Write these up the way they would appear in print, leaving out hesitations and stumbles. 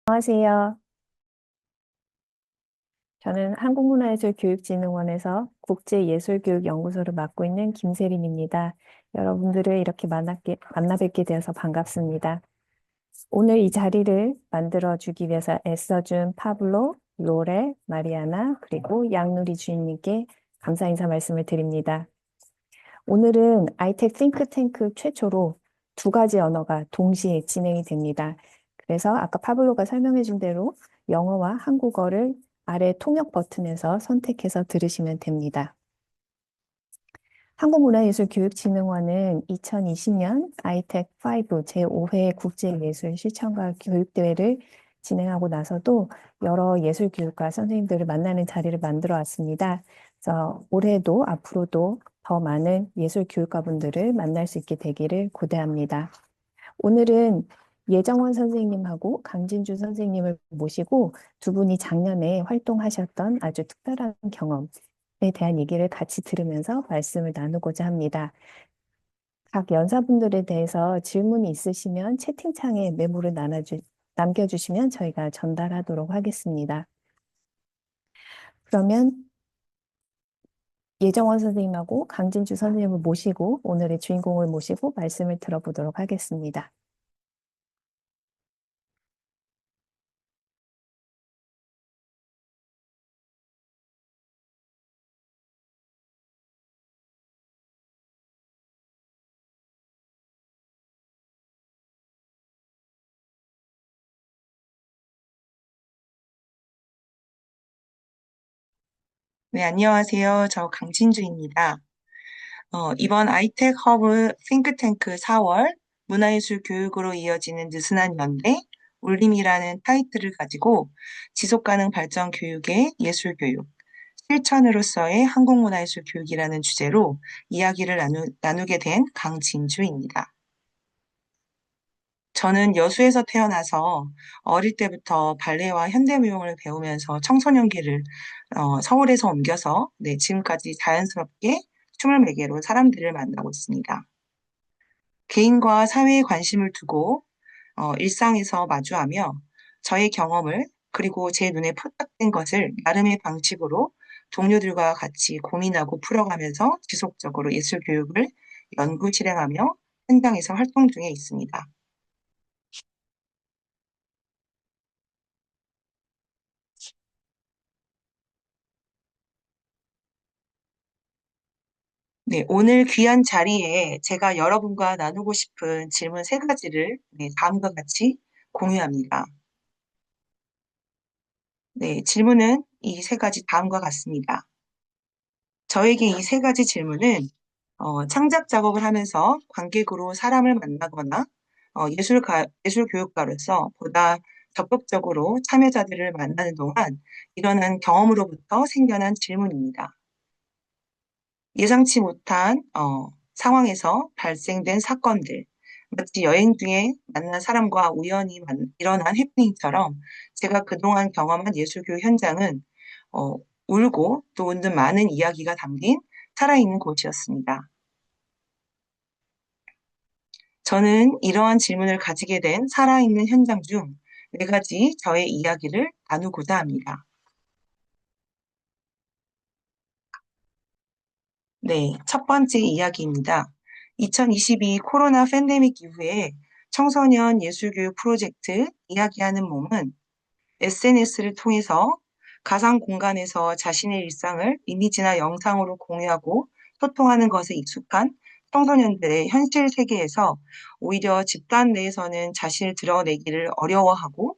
안녕하세요. 저는 한국문화예술교육진흥원에서 국제예술교육연구소를 맡고 있는 김세림입니다. 여러분들을 이렇게 만나 뵙게 되어서 반갑습니다. 오늘 이 자리를 만들어주기 위해서 애써준 파블로, 로레, 마리아나, 그리고 양누리 주인님께 감사 인사 말씀을 드립니다. 오늘은 아이텍 싱크탱크 최초로 두 가지 언어가 동시에 진행이 됩니다. 그래서 아까 파블로가 설명해 준 대로 영어와 한국어를 아래 통역 버튼에서 선택해서 들으시면 됩니다. 한국문화예술교육진흥원은 2020년 아이텍5 제5회 국제예술 실천과 교육대회를 진행하고 나서도 여러 예술교육과 선생님들을 만나는 자리를 만들어 왔습니다. 그래서 올해도 앞으로도 더 많은 예술교육가분들을 만날 수 있게 되기를 고대합니다. 오늘은 예정원 선생님하고 강진주 선생님을 모시고 두 분이 작년에 활동하셨던 아주 특별한 경험에 대한 얘기를 같이 들으면서 말씀을 나누고자 합니다. 각 연사분들에 대해서 질문이 있으시면 채팅창에 남겨주시면 저희가 전달하도록 하겠습니다. 그러면 예정원 선생님하고 강진주 선생님을 모시고 오늘의 주인공을 모시고 말씀을 들어보도록 하겠습니다. 네, 안녕하세요. 저 강진주입니다. 이번 아이텍 허브 싱크탱크 4월 문화예술 교육으로 이어지는 느슨한 연대, 울림이라는 타이틀을 가지고 지속가능 발전 교육의 예술 교육, 실천으로서의 한국문화예술 교육이라는 주제로 이야기를 나누게 된 강진주입니다. 저는 여수에서 태어나서 어릴 때부터 발레와 현대무용을 배우면서 청소년기를 서울에서 옮겨서 지금까지 자연스럽게 춤을 매개로 사람들을 만나고 있습니다. 개인과 사회에 관심을 두고 일상에서 마주하며 저의 경험을 그리고 제 눈에 포착된 것을 나름의 방식으로 동료들과 같이 고민하고 풀어가면서 지속적으로 예술 교육을 연구 실행하며 현장에서 활동 중에 있습니다. 네, 오늘 귀한 자리에 제가 여러분과 나누고 싶은 질문 세 가지를 다음과 같이 공유합니다. 네, 질문은 이 세 가지 다음과 같습니다. 저에게 이 세 가지 질문은 창작 작업을 하면서 관객으로 사람을 만나거나 예술 교육가로서 보다 적극적으로 참여자들을 만나는 동안 일어난 경험으로부터 생겨난 질문입니다. 예상치 못한 상황에서 발생된 사건들, 마치 여행 중에 만난 사람과 우연히 일어난 해프닝처럼 제가 그동안 경험한 예술교육 현장은 어, 울고 또 웃는 많은 이야기가 담긴 살아있는 곳이었습니다. 저는 이러한 질문을 가지게 된 살아있는 현장 중 네 가지 저의 이야기를 나누고자 합니다. 네, 첫 번째 이야기입니다. 2022 코로나 팬데믹 이후에 청소년 예술교육 프로젝트 이야기하는 몸은 SNS를 통해서 가상 공간에서 자신의 일상을 이미지나 영상으로 공유하고 소통하는 것에 익숙한 청소년들의 현실 세계에서 오히려 집단 내에서는 자신을 드러내기를 어려워하고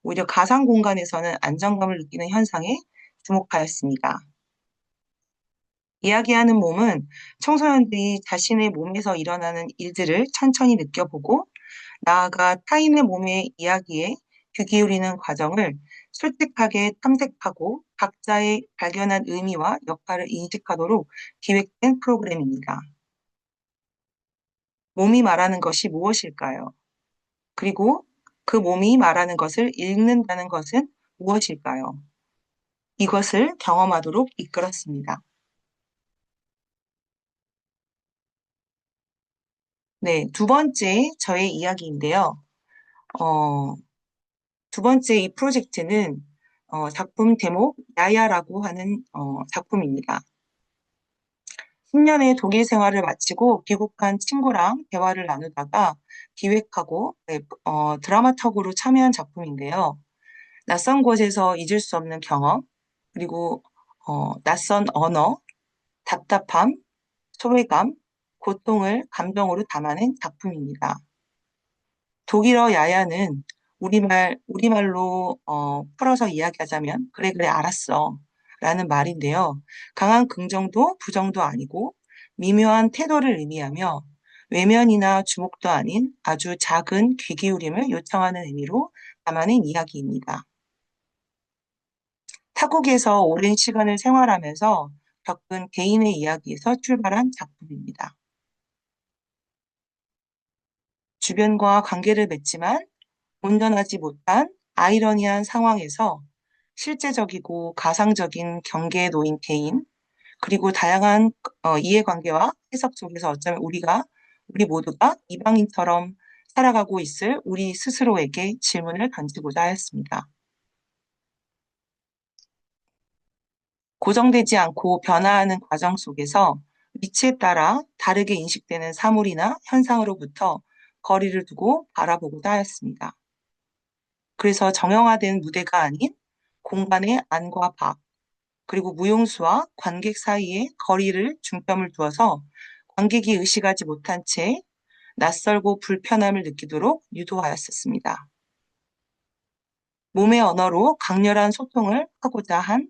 오히려 가상 공간에서는 안정감을 느끼는 현상에 주목하였습니다. 이야기하는 몸은 청소년들이 자신의 몸에서 일어나는 일들을 천천히 느껴보고 나아가 타인의 몸의 이야기에 귀 기울이는 과정을 솔직하게 탐색하고 각자의 발견한 의미와 역할을 인식하도록 기획된 프로그램입니다. 몸이 말하는 것이 무엇일까요? 그리고 그 몸이 말하는 것을 읽는다는 것은 무엇일까요? 이것을 경험하도록 이끌었습니다. 네, 두 번째 저의 이야기인데요. 어, 두 번째 이 프로젝트는 작품 제목 야야라고 하는 작품입니다. 10년의 독일 생활을 마치고 귀국한 친구랑 대화를 나누다가 기획하고 드라마틱으로 참여한 작품인데요. 낯선 곳에서 잊을 수 없는 경험, 그리고 낯선 언어, 답답함, 소외감, 고통을 감정으로 담아낸 작품입니다. 독일어 야야는 우리말로 풀어서 이야기하자면, 그래, 그래, 알았어. 라는 말인데요. 강한 긍정도 부정도 아니고 미묘한 태도를 의미하며 외면이나 주목도 아닌 아주 작은 귀 기울임을 요청하는 의미로 담아낸 이야기입니다. 타국에서 오랜 시간을 생활하면서 겪은 개인의 이야기에서 출발한 작품입니다. 주변과 관계를 맺지만 온전하지 못한 아이러니한 상황에서 실제적이고 가상적인 경계에 놓인 개인, 그리고 다양한 이해관계와 해석 속에서 어쩌면 우리 모두가 이방인처럼 살아가고 있을 우리 스스로에게 질문을 던지고자 하였습니다. 고정되지 않고 변화하는 과정 속에서 위치에 따라 다르게 인식되는 사물이나 현상으로부터 거리를 두고 바라보고자 하였습니다. 그래서 정형화된 무대가 아닌 공간의 안과 밖, 그리고 무용수와 관객 사이에 거리를 중점을 두어서 관객이 의식하지 못한 채 낯설고 불편함을 느끼도록 유도하였었습니다. 몸의 언어로 강렬한 소통을 하고자 한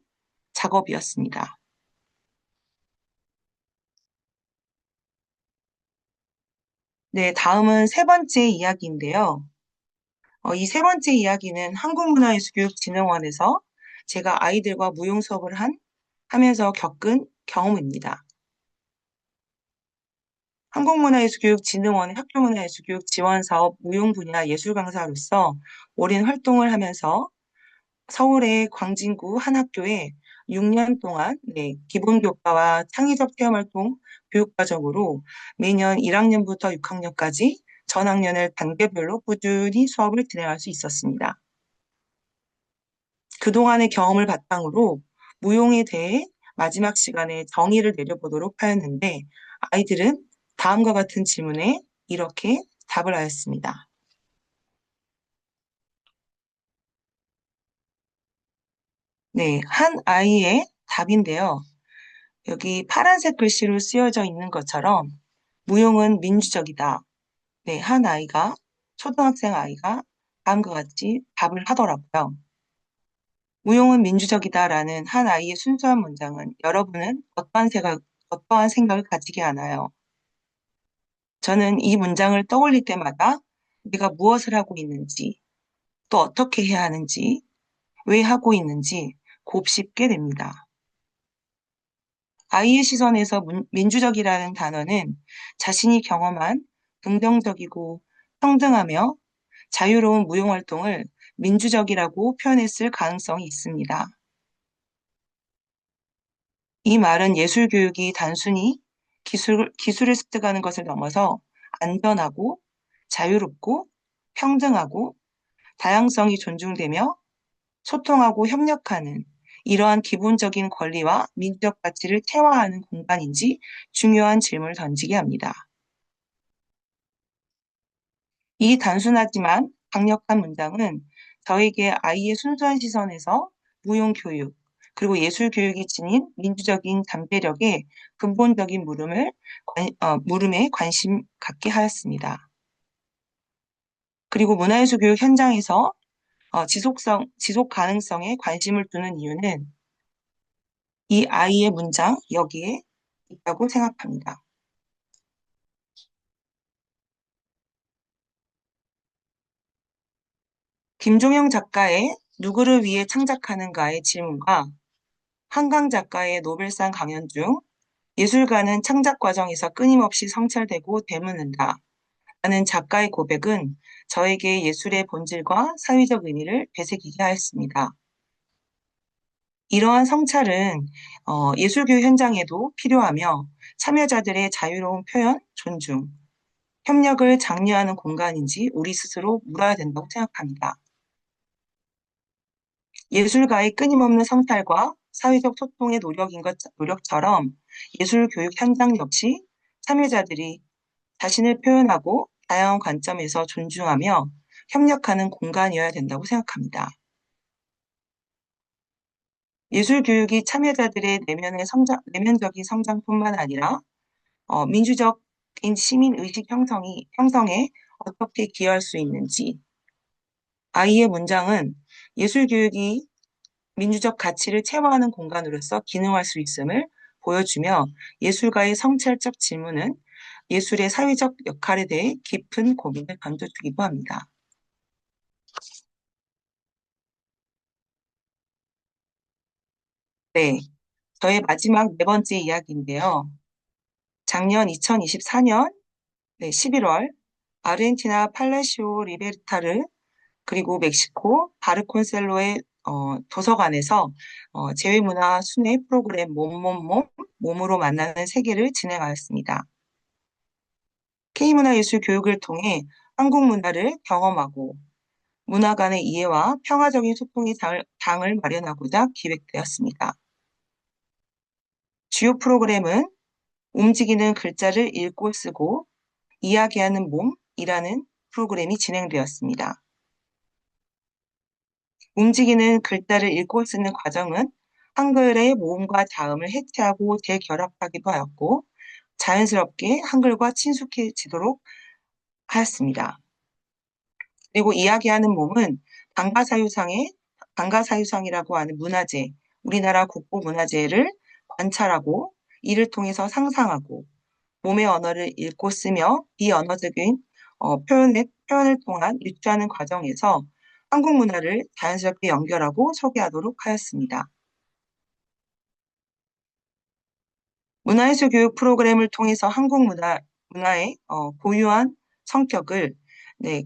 작업이었습니다. 네, 다음은 세 번째 이야기인데요. 이 세 번째 이야기는 한국문화예술교육진흥원에서 제가 아이들과 무용 수업을 하면서 겪은 경험입니다. 한국문화예술교육진흥원의 학교문화예술교육 지원사업 무용 분야 예술 강사로서 오랜 활동을 하면서 서울의 광진구 한 학교에 6년 동안 기본교과와 창의적 체험활동 교육과정으로 매년 1학년부터 6학년까지 전 학년을 단계별로 꾸준히 수업을 진행할 수 있었습니다. 그동안의 경험을 바탕으로 무용에 대해 마지막 시간에 정의를 내려보도록 하였는데 아이들은 다음과 같은 질문에 이렇게 답을 하였습니다. 네, 한 아이의 답인데요. 여기 파란색 글씨로 쓰여져 있는 것처럼 무용은 민주적이다. 네, 한 아이가, 초등학생 아이가 다음과 같이 답을 하더라고요. 무용은 민주적이다라는 한 아이의 순수한 문장은 여러분은 어떠한 생각을 가지게 하나요? 저는 이 문장을 떠올릴 때마다 내가 무엇을 하고 있는지, 또 어떻게 해야 하는지, 왜 하고 있는지 곱씹게 됩니다. 아이의 시선에서 민주적이라는 단어는 자신이 경험한 긍정적이고 평등하며 자유로운 무용활동을 민주적이라고 표현했을 가능성이 있습니다. 이 말은 예술교육이 단순히 기술을 습득하는 것을 넘어서 안전하고 자유롭고 평등하고 다양성이 존중되며 소통하고 협력하는 이러한 기본적인 권리와 민주적 가치를 태화하는 공간인지 중요한 질문을 던지게 합니다. 이 단순하지만 강력한 문장은 저에게 아이의 순수한 시선에서 무용교육, 그리고 예술교육이 지닌 민주적인 잠재력의 근본적인 물음에 관심 갖게 하였습니다. 그리고 문화예술교육 현장에서 지속 가능성에 관심을 두는 이유는 이 아이의 문장 여기에 있다고 생각합니다. 김종영 작가의 누구를 위해 창작하는가의 질문과 한강 작가의 노벨상 강연 중 예술가는 창작 과정에서 끊임없이 성찰되고 되묻는다 라는 작가의 고백은 저에게 예술의 본질과 사회적 의미를 되새기게 하였습니다. 이러한 성찰은 예술교육 현장에도 필요하며 참여자들의 자유로운 표현, 존중, 협력을 장려하는 공간인지 우리 스스로 물어야 된다고 생각합니다. 예술가의 끊임없는 성찰과 사회적 소통의 노력처럼 예술 교육 현장 역시 참여자들이 자신을 표현하고 다양한 관점에서 존중하며 협력하는 공간이어야 된다고 생각합니다. 예술 교육이 참여자들의 내면적인 성장뿐만 아니라 민주적인 시민 의식 형성에 어떻게 기여할 수 있는지, 아이의 문장은 예술 교육이 민주적 가치를 체화하는 공간으로서 기능할 수 있음을 보여주며, 예술가의 성찰적 질문은 예술의 사회적 역할에 대해 깊은 고민을 던져주기도 합니다. 네, 저의 마지막 네 번째 이야기인데요. 작년 2024년 11월 아르헨티나 팔라시오 리베르타르 그리고 멕시코 바르콘셀로의 도서관에서 재외문화 순회 프로그램 몸으로 만나는 세계를 진행하였습니다. K문화예술 교육을 통해 한국 문화를 경험하고 문화 간의 이해와 평화적인 소통의 장을 마련하고자 기획되었습니다. 주요 프로그램은 움직이는 글자를 읽고 쓰고 이야기하는 몸이라는 프로그램이 진행되었습니다. 움직이는 글자를 읽고 쓰는 과정은 한글의 모음과 자음을 해체하고 재결합하기도 하였고 자연스럽게 한글과 친숙해지도록 하였습니다. 그리고 이야기하는 몸은 방가사유상이라고 하는 문화재, 우리나라 국보문화재를 관찰하고 이를 통해서 상상하고 몸의 언어를 읽고 쓰며 비언어적인 표현을 통한 유추하는 과정에서 한국 문화를 자연스럽게 연결하고 소개하도록 하였습니다. 문화예술 교육 프로그램을 통해서 문화의 고유한 성격을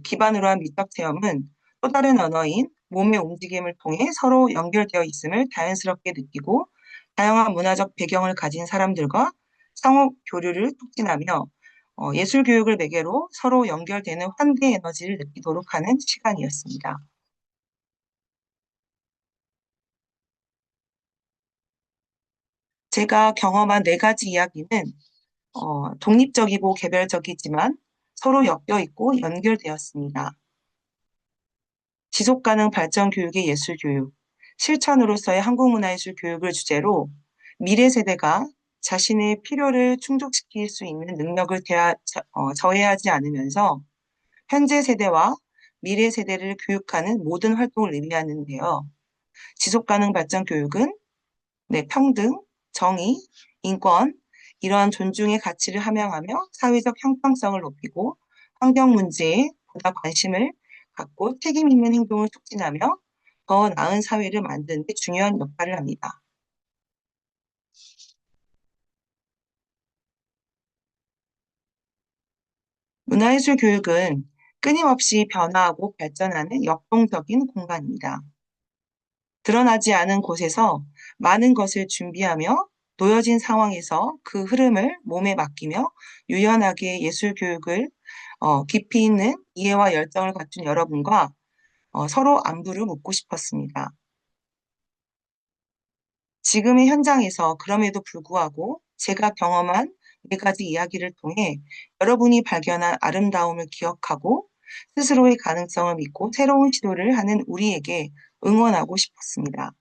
기반으로 한 미적 체험은 또 다른 언어인 몸의 움직임을 통해 서로 연결되어 있음을 자연스럽게 느끼고 다양한 문화적 배경을 가진 사람들과 상호 교류를 촉진하며 예술 교육을 매개로 서로 연결되는 환대 에너지를 느끼도록 하는 시간이었습니다. 제가 경험한 네 가지 이야기는 독립적이고 개별적이지만 서로 엮여 있고 연결되었습니다. 지속가능 발전 교육의 예술 교육, 실천으로서의 한국문화예술 교육을 주제로 미래 세대가 자신의 필요를 충족시킬 수 있는 능력을 저해하지 않으면서 현재 세대와 미래 세대를 교육하는 모든 활동을 의미하는데요. 지속가능 발전 교육은 평등, 정의, 인권, 이러한 존중의 가치를 함양하며 사회적 형평성을 높이고 환경 문제에 보다 관심을 갖고 책임 있는 행동을 촉진하며 더 나은 사회를 만드는 데 중요한 역할을 합니다. 문화예술 교육은 끊임없이 변화하고 발전하는 역동적인 공간입니다. 드러나지 않은 곳에서 많은 것을 준비하며 놓여진 상황에서 그 흐름을 몸에 맡기며 유연하게 예술 교육을 깊이 있는 이해와 열정을 갖춘 여러분과 서로 안부를 묻고 싶었습니다. 지금의 현장에서 그럼에도 불구하고 제가 경험한 네 가지 이야기를 통해 여러분이 발견한 아름다움을 기억하고 스스로의 가능성을 믿고 새로운 시도를 하는 우리에게 응원하고 싶었습니다.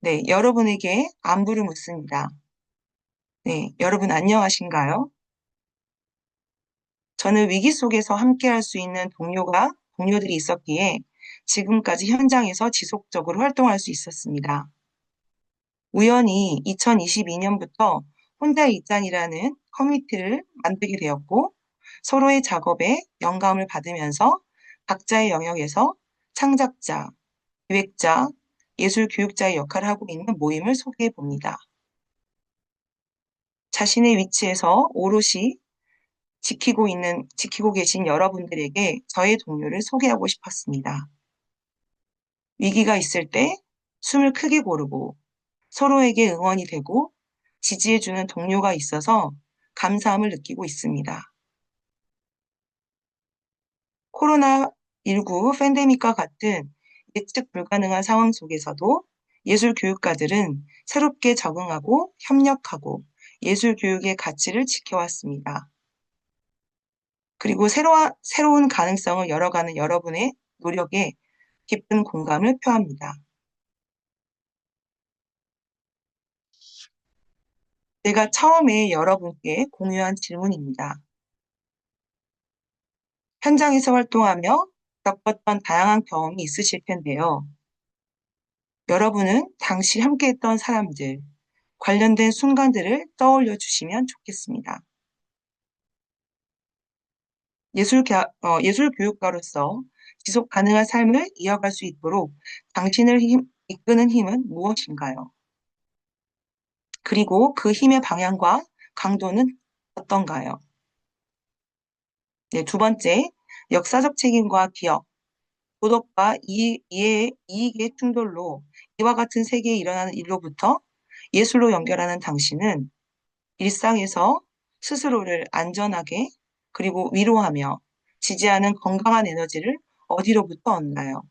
네, 여러분에게 안부를 묻습니다. 네, 여러분 안녕하신가요? 저는 위기 속에서 함께할 수 있는 동료들이 있었기에 지금까지 현장에서 지속적으로 활동할 수 있었습니다. 우연히 2022년부터 혼자의 입장이라는 커뮤니티를 만들게 되었고 서로의 작업에 영감을 받으면서 각자의 영역에서 창작자, 기획자, 예술 교육자의 역할을 하고 있는 모임을 소개해 봅니다. 자신의 위치에서 오롯이 지키고 계신 여러분들에게 저의 동료를 소개하고 싶었습니다. 위기가 있을 때 숨을 크게 고르고 서로에게 응원이 되고 지지해주는 동료가 있어서 감사함을 느끼고 있습니다. 코로나19 팬데믹과 같은 예측 불가능한 상황 속에서도 예술 교육가들은 새롭게 적응하고 협력하고 예술 교육의 가치를 지켜왔습니다. 그리고 새로운 가능성을 열어가는 여러분의 노력에 깊은 공감을 표합니다. 제가 처음에 여러분께 공유한 질문입니다. 현장에서 활동하며 겪었던 다양한 경험이 있으실 텐데요. 여러분은 당시 함께했던 사람들, 관련된 순간들을 떠올려 주시면 좋겠습니다. 예술 교육가로서 지속 가능한 삶을 이어갈 수 있도록 당신을 이끄는 힘은 무엇인가요? 그리고 그 힘의 방향과 강도는 어떤가요? 네, 두 번째, 역사적 책임과 기억, 도덕과 이익의 충돌로 이와 같은 세계에 일어나는 일로부터 예술로 연결하는 당신은 일상에서 스스로를 안전하게 그리고 위로하며 지지하는 건강한 에너지를 어디로부터 얻나요?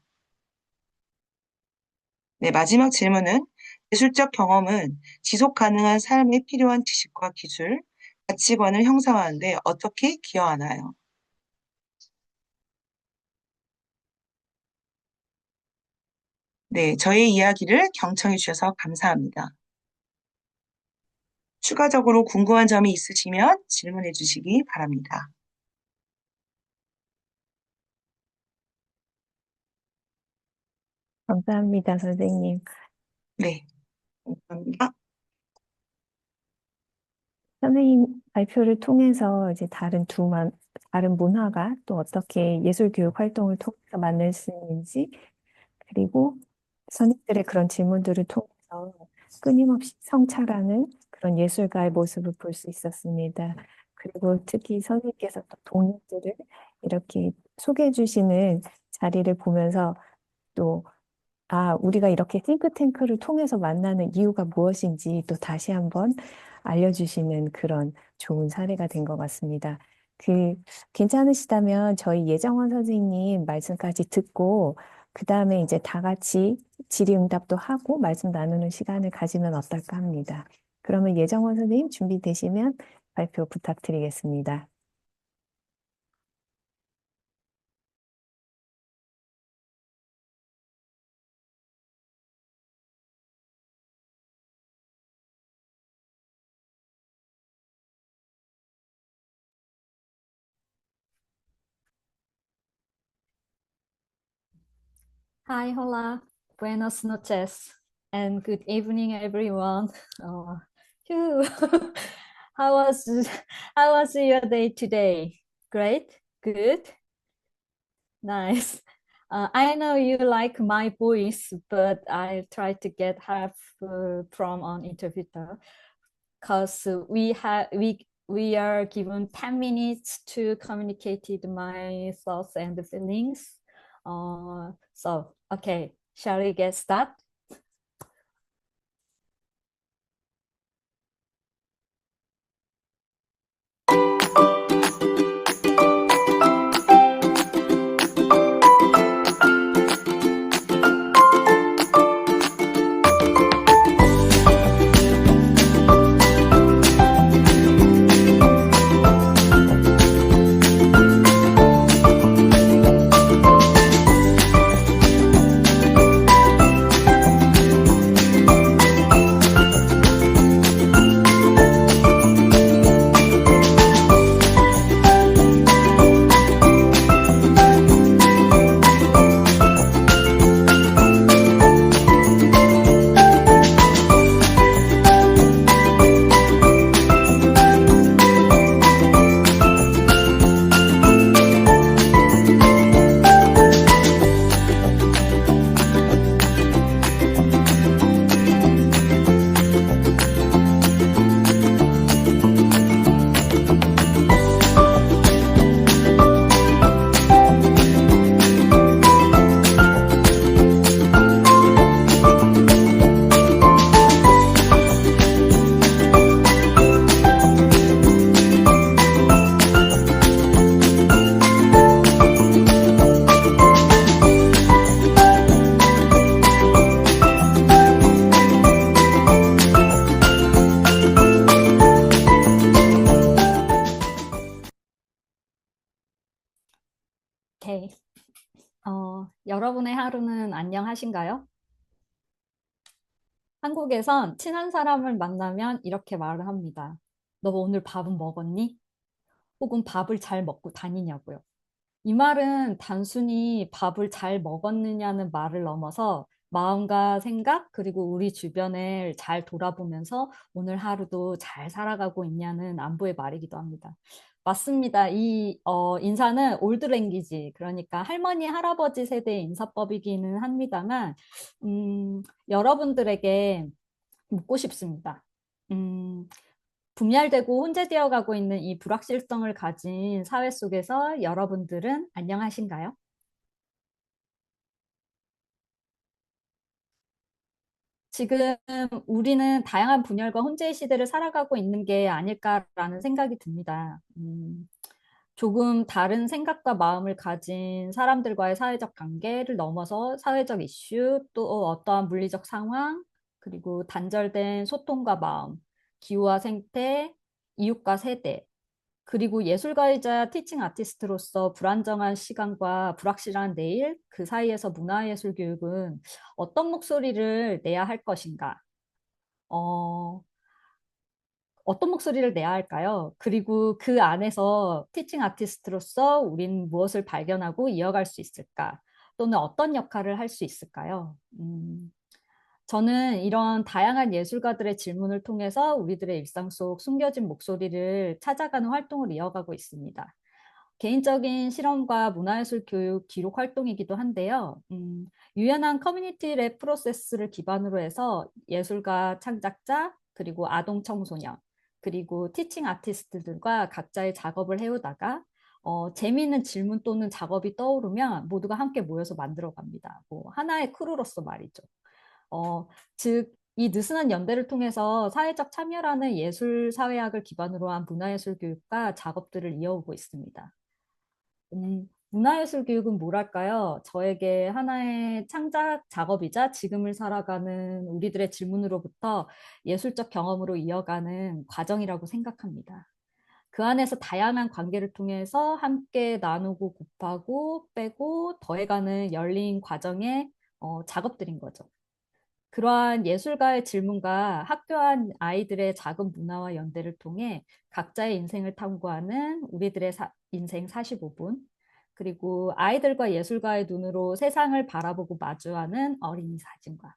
네, 마지막 질문은 예술적 경험은 지속 가능한 삶에 필요한 지식과 기술, 가치관을 형성하는 데 어떻게 기여하나요? 네, 저의 이야기를 경청해 주셔서 감사합니다. 추가적으로 궁금한 점이 있으시면 질문해 주시기 바랍니다. 감사합니다, 선생님. 네, 감사합니다. 선생님 발표를 통해서 이제 다른 문화가 또 어떻게 예술 교육 활동을 통해서 만날 수 있는지, 그리고 선생님들의 그런 질문들을 통해서 끊임없이 성찰하는 그런 예술가의 모습을 볼 수 있었습니다. 그리고 특히 선생님께서 또 동료들을 이렇게 소개해 주시는 자리를 보면서 또 우리가 이렇게 싱크탱크를 통해서 만나는 이유가 무엇인지 또 다시 한번 알려주시는 그런 좋은 사례가 된 것 같습니다. 괜찮으시다면 저희 예정원 선생님 말씀까지 듣고, 그 다음에 이제 다 같이 질의응답도 하고 말씀 나누는 시간을 가지면 어떨까 합니다. 그러면 예정원 선생님 준비되시면 발표 부탁드리겠습니다. Hi, hola, buenos noches, and good evening, everyone. Phew. How was how was your day today? Great, good, nice. I know you like my voice, but I try to get help from an interpreter because we are given 10 minutes to communicate my thoughts and feelings. Okay, shall we get started? 네. 여러분의 하루는 안녕하신가요? 한국에선 친한 사람을 만나면 이렇게 말을 합니다. 너 오늘 밥은 먹었니? 혹은 밥을 잘 먹고 다니냐고요. 이 말은 단순히 밥을 잘 먹었느냐는 말을 넘어서 마음과 생각, 그리고 우리 주변을 잘 돌아보면서 오늘 하루도 잘 살아가고 있냐는 안부의 말이기도 합니다. 맞습니다. 이 인사는 올드 랭귀지, 그러니까 할머니, 할아버지 세대의 인사법이기는 합니다만, 여러분들에게 묻고 싶습니다. 음, 분열되고 혼재되어 가고 있는 이 불확실성을 가진 사회 속에서 여러분들은 안녕하신가요? 지금 우리는 다양한 분열과 혼재의 시대를 살아가고 있는 게 아닐까라는 생각이 듭니다. 조금 다른 생각과 마음을 가진 사람들과의 사회적 관계를 넘어서 사회적 이슈, 또 어떠한 물리적 상황, 그리고 단절된 소통과 마음, 기후와 생태, 이웃과 세대, 그리고 예술가이자 티칭 아티스트로서 불안정한 시간과 불확실한 내일, 그 사이에서 문화예술 교육은 어떤 목소리를 내야 할 것인가? 어, 어떤 목소리를 내야 할까요? 그리고 그 안에서 티칭 아티스트로서 우린 무엇을 발견하고 이어갈 수 있을까? 또는 어떤 역할을 할 수 있을까요? 저는 이런 다양한 예술가들의 질문을 통해서 우리들의 일상 속 숨겨진 목소리를 찾아가는 활동을 이어가고 있습니다. 개인적인 실험과 문화예술 교육 기록 활동이기도 한데요. 유연한 커뮤니티 랩 프로세스를 기반으로 해서 예술가, 창작자, 그리고 아동 청소년, 그리고 티칭 아티스트들과 각자의 작업을 해오다가 재미있는 질문 또는 작업이 떠오르면 모두가 함께 모여서 만들어 갑니다. 뭐 하나의 크루로서 말이죠. 즉, 이 느슨한 연대를 통해서 사회적 참여라는 예술 사회학을 기반으로 한 문화예술 교육과 작업들을 이어오고 있습니다. 문화예술 교육은 뭐랄까요? 저에게 하나의 창작 작업이자 지금을 살아가는 우리들의 질문으로부터 예술적 경험으로 이어가는 과정이라고 생각합니다. 그 안에서 다양한 관계를 통해서 함께 나누고 곱하고 빼고 더해가는 열린 과정의 작업들인 거죠. 그러한 예술가의 질문과 학교한 아이들의 작은 문화와 연대를 통해 각자의 인생을 탐구하는 우리들의 인생 45분, 그리고 아이들과 예술가의 눈으로 세상을 바라보고 마주하는 어린이 사진과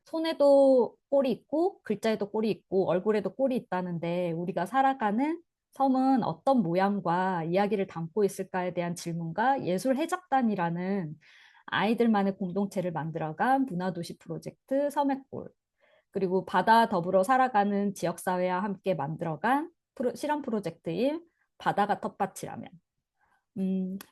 손에도 꼴이 있고 글자에도 꼴이 있고 얼굴에도 꼴이 있다는데 우리가 살아가는 섬은 어떤 모양과 이야기를 담고 있을까에 대한 질문과 예술 해적단이라는 아이들만의 공동체를 만들어간 문화도시 프로젝트 섬의 꼴, 그리고 바다 더불어 살아가는 지역사회와 함께 만들어간 실험 프로젝트인 바다가 텃밭이라면,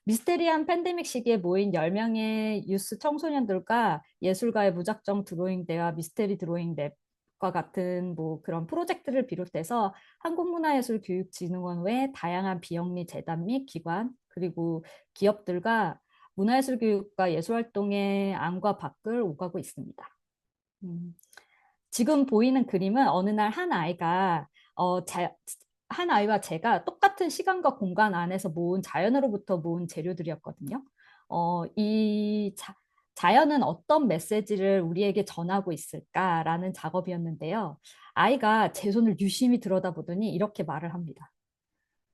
미스테리한 팬데믹 시기에 모인 10명의 유스 청소년들과 예술가의 무작정 드로잉 대와 미스테리 드로잉 랩과 같은 뭐 그런 프로젝트를 비롯해서 한국문화예술교육진흥원 외 다양한 비영리 재단 및 기관, 그리고 기업들과 문화예술 교육과 예술활동의 안과 밖을 오가고 있습니다. 지금 보이는 그림은 어느 날 한 아이가 한 아이와 제가 똑같은 시간과 공간 안에서 모은 자연으로부터 모은 재료들이었거든요. 이 자연은 어떤 메시지를 우리에게 전하고 있을까라는 작업이었는데요. 아이가 제 손을 유심히 들여다보더니 이렇게 말을 합니다.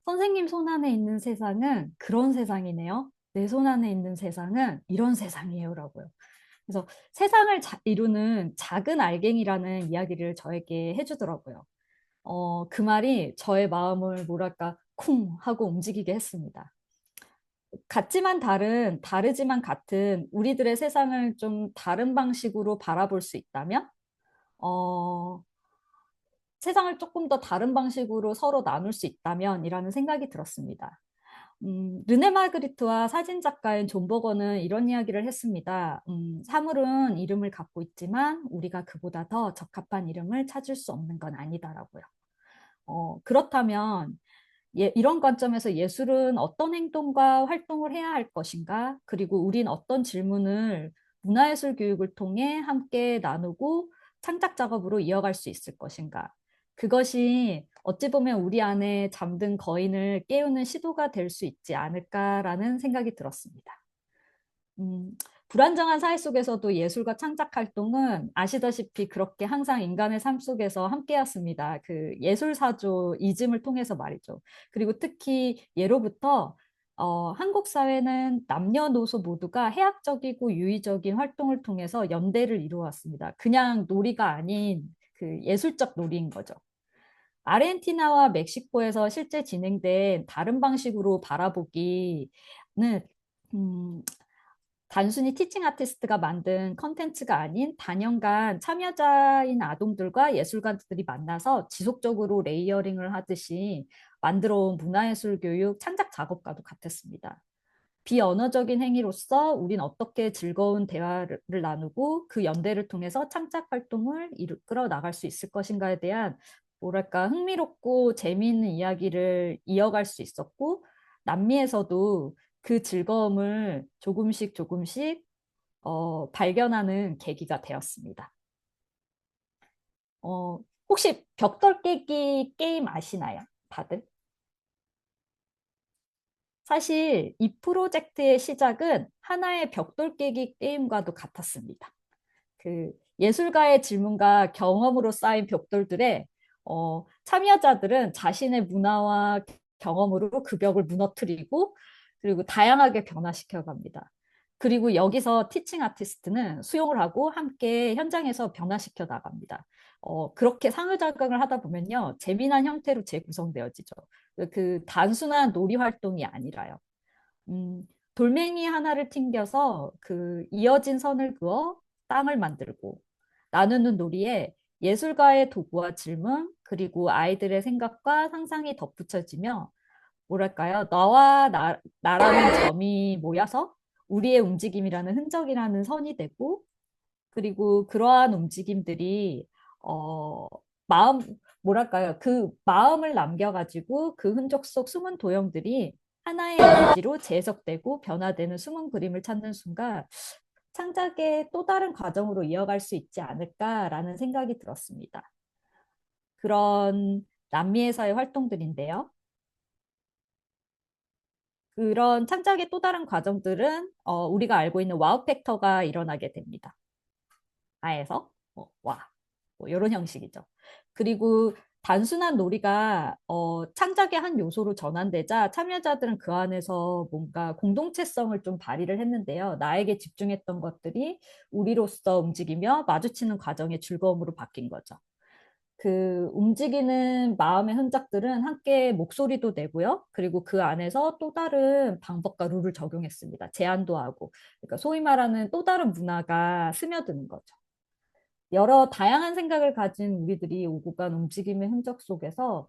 선생님 손 안에 있는 세상은 그런 세상이네요. 내 손 안에 있는 세상은 이런 세상이에요라고요. 그래서 세상을 이루는 작은 알갱이라는 이야기를 저에게 해주더라고요. 그 말이 저의 마음을 뭐랄까 쿵 하고 움직이게 했습니다. 같지만 다르지만 같은 우리들의 세상을 좀 다른 방식으로 바라볼 수 있다면, 세상을 조금 더 다른 방식으로 서로 나눌 수 있다면이라는 생각이 들었습니다. 르네 마그리트와 사진작가인 존 버거는 이런 이야기를 했습니다. 사물은 이름을 갖고 있지만 우리가 그보다 더 적합한 이름을 찾을 수 없는 건 아니다라고요. 그렇다면 이런 관점에서 예술은 어떤 행동과 활동을 해야 할 것인가? 그리고 우린 어떤 질문을 문화예술 교육을 통해 함께 나누고 창작 작업으로 이어갈 수 있을 것인가? 그것이 어찌 보면 우리 안에 잠든 거인을 깨우는 시도가 될 수 있지 않을까라는 생각이 들었습니다. 음, 불안정한 사회 속에서도 예술과 창작 활동은 아시다시피 그렇게 항상 인간의 삶 속에서 함께였습니다. 그 예술사조 이즘을 통해서 말이죠. 그리고 특히 예로부터 한국 사회는 남녀노소 모두가 해학적이고 유의적인 활동을 통해서 연대를 이루어왔습니다. 그냥 놀이가 아닌 그 예술적 놀이인 거죠. 아르헨티나와 멕시코에서 실제 진행된 다른 방식으로 바라보기는 음, 단순히 티칭 아티스트가 만든 컨텐츠가 아닌 단연간 참여자인 아동들과 예술가들이 만나서 지속적으로 레이어링을 하듯이 만들어 온 문화예술 교육 창작 작업과도 같았습니다. 비언어적인 행위로서 우린 어떻게 즐거운 대화를 나누고 그 연대를 통해서 창작 활동을 이끌어 나갈 수 있을 것인가에 대한 뭐랄까 흥미롭고 재미있는 이야기를 이어갈 수 있었고 남미에서도 그 즐거움을 조금씩 조금씩 발견하는 계기가 되었습니다. 혹시 벽돌 깨기 게임 아시나요? 다들? 사실 이 프로젝트의 시작은 하나의 벽돌 깨기 게임과도 같았습니다. 그 예술가의 질문과 경험으로 쌓인 벽돌들에 참여자들은 자신의 문화와 경험으로 그 벽을 무너뜨리고 그리고 다양하게 변화시켜 갑니다. 그리고 여기서 티칭 아티스트는 수용을 하고 함께 현장에서 변화시켜 나갑니다. 그렇게 상호작용을 하다 보면요, 재미난 형태로 재구성되어지죠. 그 단순한 놀이 활동이 아니라요. 음, 돌멩이 하나를 튕겨서 그 이어진 선을 그어 땅을 만들고 나누는 놀이에 예술가의 도구와 질문 그리고 아이들의 생각과 상상이 덧붙여지며 뭐랄까요? 나라는 점이 모여서 우리의 움직임이라는 흔적이라는 선이 되고 그리고 그러한 움직임들이 어 마음 뭐랄까요? 그 마음을 남겨가지고 그 흔적 속 숨은 도형들이 하나의 이미지로 재해석되고 변화되는 숨은 그림을 찾는 순간 창작의 또 다른 과정으로 이어갈 수 있지 않을까라는 생각이 들었습니다. 그런 남미에서의 활동들인데요. 그런 창작의 또 다른 과정들은 우리가 알고 있는 와우 팩터가 일어나게 됩니다. 아에서 와. 뭐 이런 형식이죠. 그리고 단순한 놀이가 창작의 한 요소로 전환되자 참여자들은 그 안에서 뭔가 공동체성을 좀 발휘를 했는데요. 나에게 집중했던 것들이 우리로서 움직이며 마주치는 과정의 즐거움으로 바뀐 거죠. 그 움직이는 마음의 흔적들은 함께 목소리도 내고요. 그리고 그 안에서 또 다른 방법과 룰을 적용했습니다. 제안도 하고. 그러니까 소위 말하는 또 다른 문화가 스며드는 거죠. 여러 다양한 생각을 가진 우리들이 오고 간 움직임의 흔적 속에서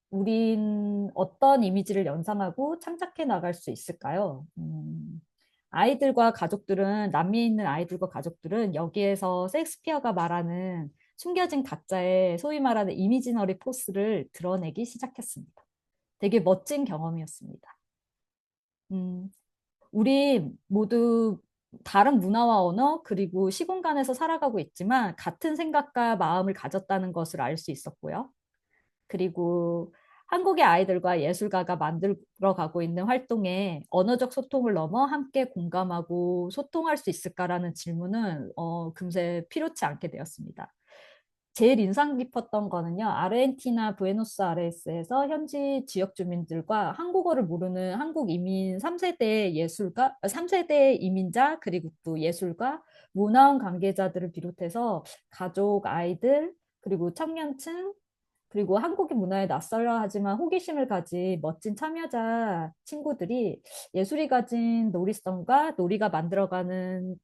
우린 어떤 이미지를 연상하고 창작해 나갈 수 있을까요? 아이들과 가족들은 남미에 있는 아이들과 가족들은 여기에서 셰익스피어가 말하는 숨겨진 가짜의 소위 말하는 이미지너리 포스를 드러내기 시작했습니다. 되게 멋진 경험이었습니다. 음, 우리 모두 다른 문화와 언어 그리고 시공간에서 살아가고 있지만 같은 생각과 마음을 가졌다는 것을 알 수 있었고요. 그리고 한국의 아이들과 예술가가 만들어 가고 있는 활동에 언어적 소통을 넘어 함께 공감하고 소통할 수 있을까라는 질문은 금세 필요치 않게 되었습니다. 제일 인상 깊었던 거는요, 아르헨티나 부에노스아이레스에서 현지 지역 주민들과 한국어를 모르는 한국 이민 3세대 예술가, 3세대 이민자, 그리고 또 예술가, 문화원 관계자들을 비롯해서 가족, 아이들, 그리고 청년층, 그리고 한국의 문화에 낯설어 하지만 호기심을 가진 멋진 참여자 친구들이 예술이 가진 놀이성과 놀이가 만들어가는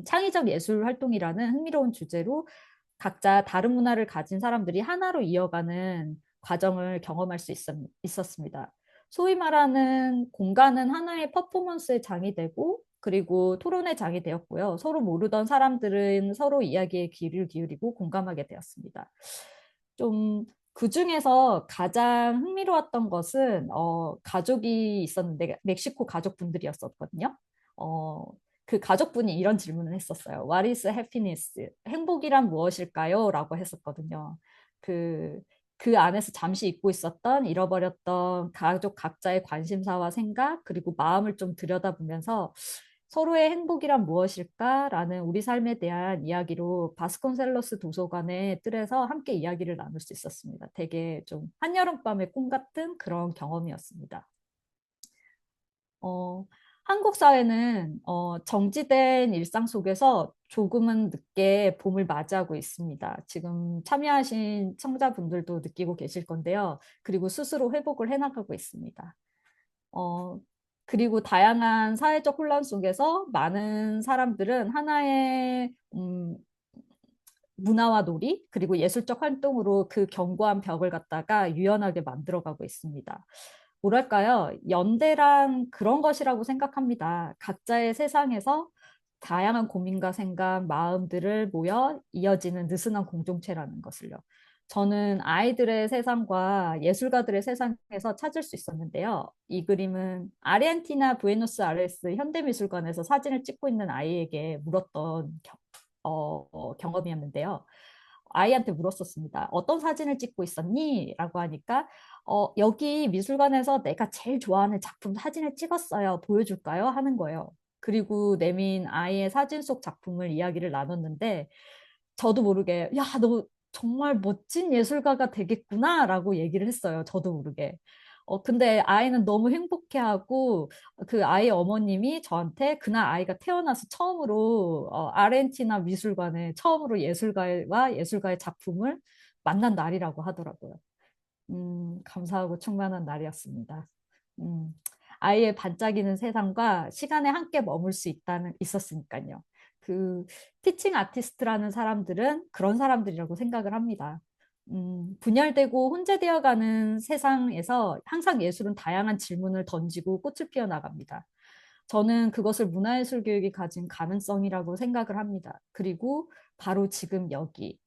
창의적 예술 활동이라는 흥미로운 주제로 각자 다른 문화를 가진 사람들이 하나로 이어가는 과정을 경험할 수 있었습니다. 소위 말하는 공간은 하나의 퍼포먼스의 장이 되고 그리고 토론의 장이 되었고요. 서로 모르던 사람들은 서로 이야기에 귀를 기울이고 공감하게 되었습니다. 좀 그중에서 가장 흥미로웠던 것은 가족이 있었는데 멕시코 가족분들이었었거든요. 어, 그 가족분이 이런 질문을 했었어요. What is happiness? 행복이란 무엇일까요? 라고 했었거든요. 그, 그 안에서 잠시 잊고 있었던 잃어버렸던 가족 각자의 관심사와 생각 그리고 마음을 좀 들여다보면서 서로의 행복이란 무엇일까라는 우리 삶에 대한 이야기로 바스콘셀로스 도서관의 뜰에서 함께 이야기를 나눌 수 있었습니다. 되게 좀 한여름밤의 꿈 같은 그런 경험이었습니다. 어, 한국 사회는 정지된 일상 속에서 조금은 늦게 봄을 맞이하고 있습니다. 지금 참여하신 청자분들도 느끼고 계실 건데요. 그리고 스스로 회복을 해나가고 있습니다. 어, 그리고 다양한 사회적 혼란 속에서 많은 사람들은 하나의 문화와 놀이 그리고 예술적 활동으로 그 견고한 벽을 갖다가 유연하게 만들어가고 있습니다. 뭐랄까요? 연대란 그런 것이라고 생각합니다. 각자의 세상에서 다양한 고민과 생각, 마음들을 모여 이어지는 느슨한 공동체라는 것을요. 저는 아이들의 세상과 예술가들의 세상에서 찾을 수 있었는데요. 이 그림은 아르헨티나 부에노스아이레스 현대미술관에서 사진을 찍고 있는 아이에게 물었던 경험이었는데요. 아이한테 물었었습니다. 어떤 사진을 찍고 있었니? 라고 하니까 여기 미술관에서 내가 제일 좋아하는 작품 사진을 찍었어요. 보여줄까요? 하는 거예요. 그리고 내민 아이의 사진 속 작품을 이야기를 나눴는데 저도 모르게 야, 너 정말 멋진 예술가가 되겠구나 라고 얘기를 했어요. 저도 모르게. 근데 아이는 너무 행복해하고 그 아이 어머님이 저한테 그날 아이가 태어나서 처음으로 아르헨티나 미술관에 처음으로 예술가와 예술가의 작품을 만난 날이라고 하더라고요. 감사하고 충만한 날이었습니다. 음, 아이의 반짝이는 세상과 시간에 함께 머물 수 있었으니까요. 그 티칭 아티스트라는 사람들은 그런 사람들이라고 생각을 합니다. 분열되고 혼재되어가는 세상에서 항상 예술은 다양한 질문을 던지고 꽃을 피워 나갑니다. 저는 그것을 문화예술 교육이 가진 가능성이라고 생각을 합니다. 그리고 바로 지금 여기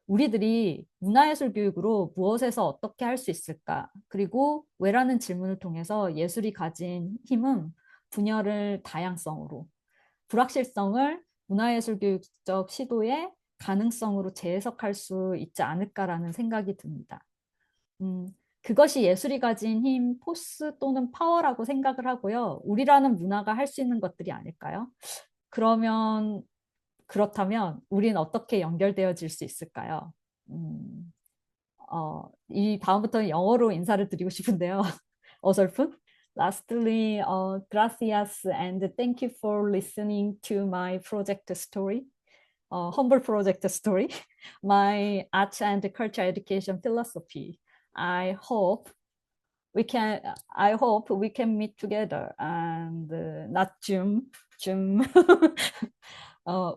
우리들이 문화예술 교육으로 무엇에서 어떻게 할 수 있을까? 그리고 왜라는 질문을 통해서 예술이 가진 힘은 분열을 다양성으로, 불확실성을 문화예술 교육적 시도의 가능성으로 재해석할 수 있지 않을까라는 생각이 듭니다. 그것이 예술이 가진 힘, 포스 또는 파워라고 생각을 하고요. 우리라는 문화가 할 수 있는 것들이 아닐까요? 그러면 그렇다면 우리는 어떻게 연결되어질 수 있을까요? 음, 이 다음부터는 영어로 인사를 드리고 싶은데요. 어설픈. Lastly, gracias and thank you for listening to my project story, humble project story, my art and culture education philosophy. I hope I hope we can meet together and not Zoom,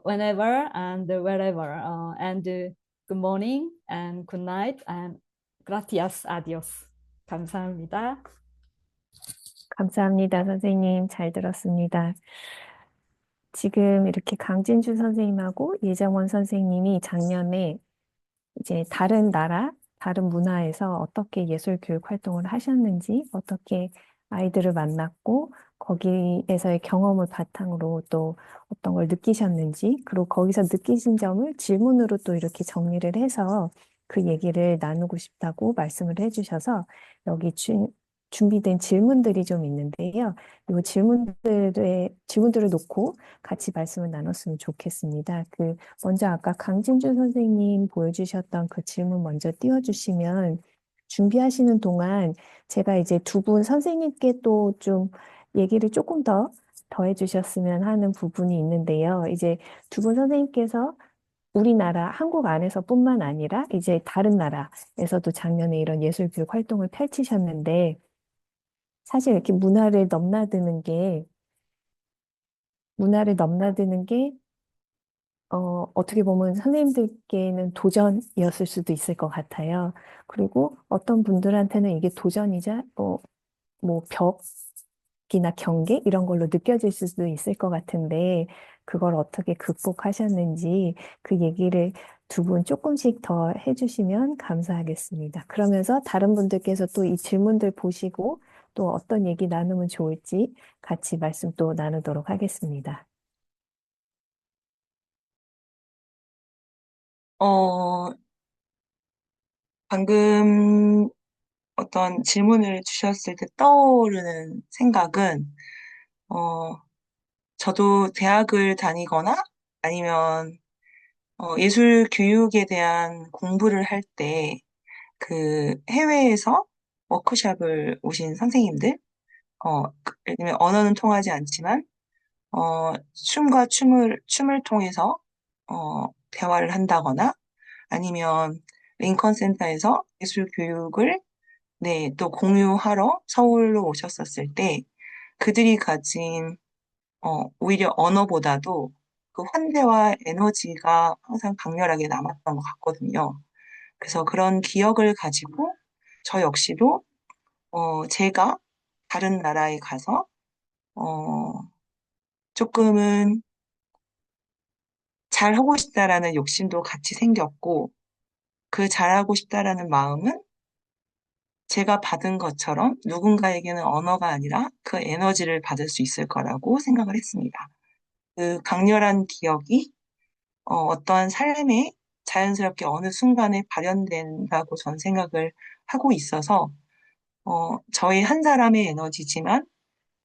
whenever and wherever. Good morning and good night and gracias, adios. 감사합니다. 감사합니다, 선생님. 잘 들었습니다. 지금 이렇게 강진주 선생님하고 예정원 선생님이 작년에 이제 다른 나라, 다른 문화에서 어떻게 예술 교육 활동을 하셨는지, 어떻게 아이들을 만났고, 거기에서의 경험을 바탕으로 또 어떤 걸 느끼셨는지, 그리고 거기서 느끼신 점을 질문으로 또 이렇게 정리를 해서 그 얘기를 나누고 싶다고 말씀을 해주셔서 여기 준비된 질문들이 좀 있는데요. 이 질문들을 놓고 같이 말씀을 나눴으면 좋겠습니다. 먼저 아까 강진주 선생님 보여주셨던 그 질문 먼저 띄워주시면 준비하시는 동안 제가 이제 두 분 선생님께 또 좀 얘기를 조금 더 더해주셨으면 하는 부분이 있는데요. 이제 두 분 선생님께서 우리나라, 한국 안에서뿐만 아니라 이제 다른 나라에서도 작년에 이런 예술교육 활동을 펼치셨는데 사실 이렇게 문화를 넘나드는 게 어떻게 보면 선생님들께는 도전이었을 수도 있을 것 같아요. 그리고 어떤 분들한테는 이게 도전이자 뭐 벽이나 경계 이런 걸로 느껴질 수도 있을 것 같은데 그걸 어떻게 극복하셨는지 그 얘기를 두 분 조금씩 더 해주시면 감사하겠습니다. 그러면서 다른 분들께서 또 이 질문들 보시고 또 어떤 얘기 나누면 좋을지 같이 말씀 또 나누도록 하겠습니다. 어, 방금 어떤 질문을 주셨을 때 떠오르는 생각은, 어, 저도 대학을 다니거나 아니면 예술 교육에 대한 공부를 할 때 그 해외에서 워크숍을 오신 선생님들, 예를 들면 언어는 통하지 않지만 춤과 춤을 통해서 대화를 한다거나 아니면 링컨 센터에서 예술 교육을 네, 또 공유하러 서울로 오셨었을 때 그들이 가진 오히려 언어보다도 그 환대와 에너지가 항상 강렬하게 남았던 것 같거든요. 그래서 그런 기억을 가지고 저 역시도 제가 다른 나라에 가서 어, 조금은 잘하고 싶다라는 욕심도 같이 생겼고 그 잘하고 싶다라는 마음은 제가 받은 것처럼 누군가에게는 언어가 아니라 그 에너지를 받을 수 있을 거라고 생각을 했습니다. 그 강렬한 기억이 어떠한 삶에 자연스럽게 어느 순간에 발현된다고 전 생각을 하고 있어서 저의 한 사람의 에너지지만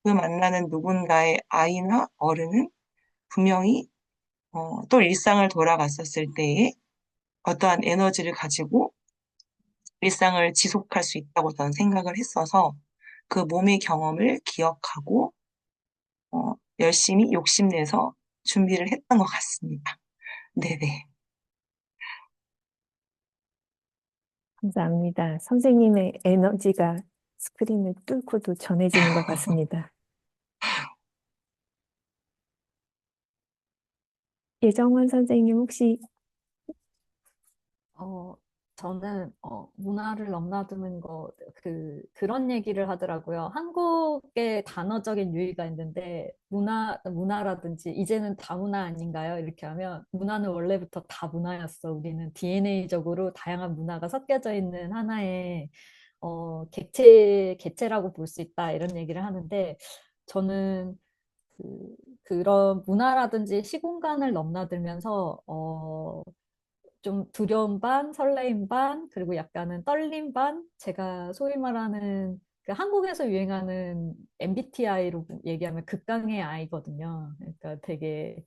그 만나는 누군가의 아이나 어른은 분명히 또 일상을 돌아갔었을 때에 어떠한 에너지를 가지고 일상을 지속할 수 있다고 저는 생각을 했어서 그 몸의 경험을 기억하고 열심히 욕심내서 준비를 했던 것 같습니다. 네네. 감사합니다. 선생님의 에너지가 스크린을 뚫고도 전해지는 것 같습니다. 예정원 선생님 혹시 어, 저는 문화를 넘나드는 거, 그런 얘기를 하더라고요. 한국의 단어적인 유의가 있는데, 문화라든지, 이제는 다문화 아닌가요? 이렇게 하면, 문화는 원래부터 다 문화였어. 우리는 DNA적으로 다양한 문화가 섞여져 있는 하나의, 객체라고 볼 수 있다. 이런 얘기를 하는데, 저는 그런 문화라든지 시공간을 넘나들면서, 좀 두려움 반, 설레임 반, 그리고 약간은 떨림 반, 제가 소위 말하는 그 한국에서 유행하는 MBTI로 얘기하면 극강의 아이거든요. 그러니까 되게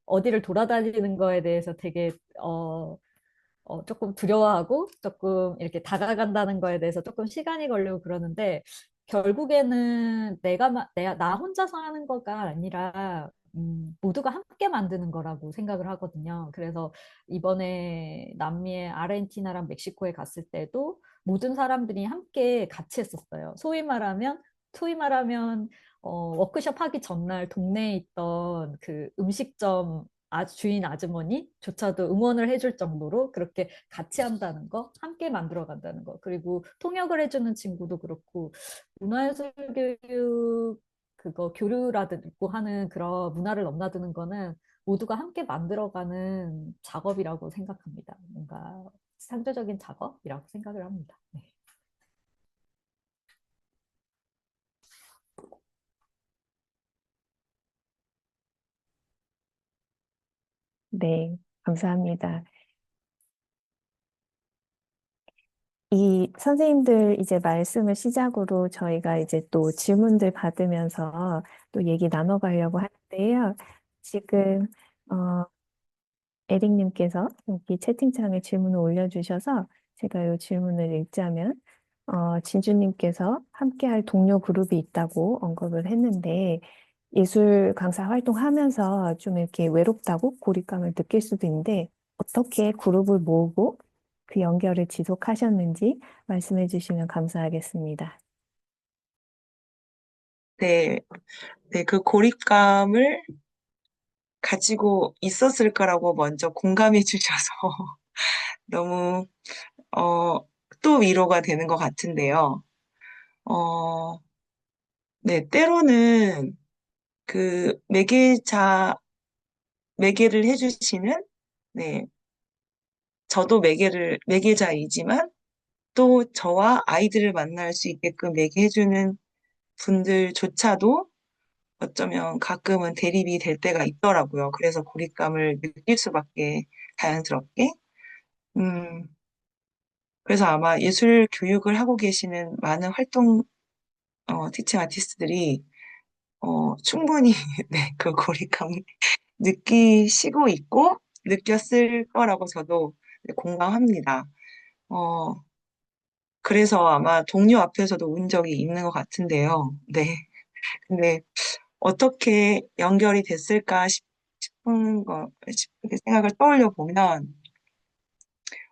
어디를 돌아다니는 거에 대해서 되게 조금 두려워하고 조금 이렇게 다가간다는 거에 대해서 조금 시간이 걸리고 그러는데 결국에는 나 혼자서 하는 거가 아니라 모두가 함께 만드는 거라고 생각을 하거든요. 그래서 이번에 남미의 아르헨티나랑 멕시코에 갔을 때도 모든 사람들이 함께 같이 했었어요. 소위 말하면 워크숍 하기 전날 동네에 있던 그 음식점 주인 아주머니조차도 응원을 해줄 정도로 그렇게 같이 한다는 거, 함께 만들어 간다는 거, 그리고 통역을 해주는 친구도 그렇고, 문화예술교육, 그거 교류라든지 하는 그런 문화를 넘나드는 거는 모두가 함께 만들어가는 작업이라고 생각합니다. 뭔가 창조적인 작업이라고 생각을 합니다. 네. 네, 감사합니다. 이 선생님들 이제 말씀을 시작으로 저희가 이제 또 질문들 받으면서 또 얘기 나눠가려고 하는데요. 지금 어, 에릭님께서 여기 채팅창에 질문을 올려주셔서 제가 이 질문을 읽자면 진주님께서 함께할 동료 그룹이 있다고 언급을 했는데 예술 강사 활동하면서 좀 이렇게 외롭다고 고립감을 느낄 수도 있는데 어떻게 그룹을 모으고 그 연결을 지속하셨는지 말씀해 주시면 감사하겠습니다. 네, 네, 그 고립감을 가지고 있었을 거라고 먼저 공감해 주셔서 너무, 어, 또 위로가 되는 것 같은데요. 어, 네, 때로는 그 매개를 해주시는, 네, 저도 매개자이지만 또 저와 아이들을 만날 수 있게끔 매개해주는 분들조차도 어쩌면 가끔은 대립이 될 때가 있더라고요. 그래서 고립감을 느낄 수밖에 자연스럽게. 음, 그래서 아마 예술 교육을 하고 계시는 많은 티칭 아티스트들이 충분히 네, 그 고립감을 느끼시고 있고 느꼈을 거라고 저도 네, 공감합니다. 어, 그래서 아마 동료 앞에서도 운 적이 있는 것 같은데요. 네. 근데 어떻게 연결이 됐을까 싶은 생각을 떠올려 보면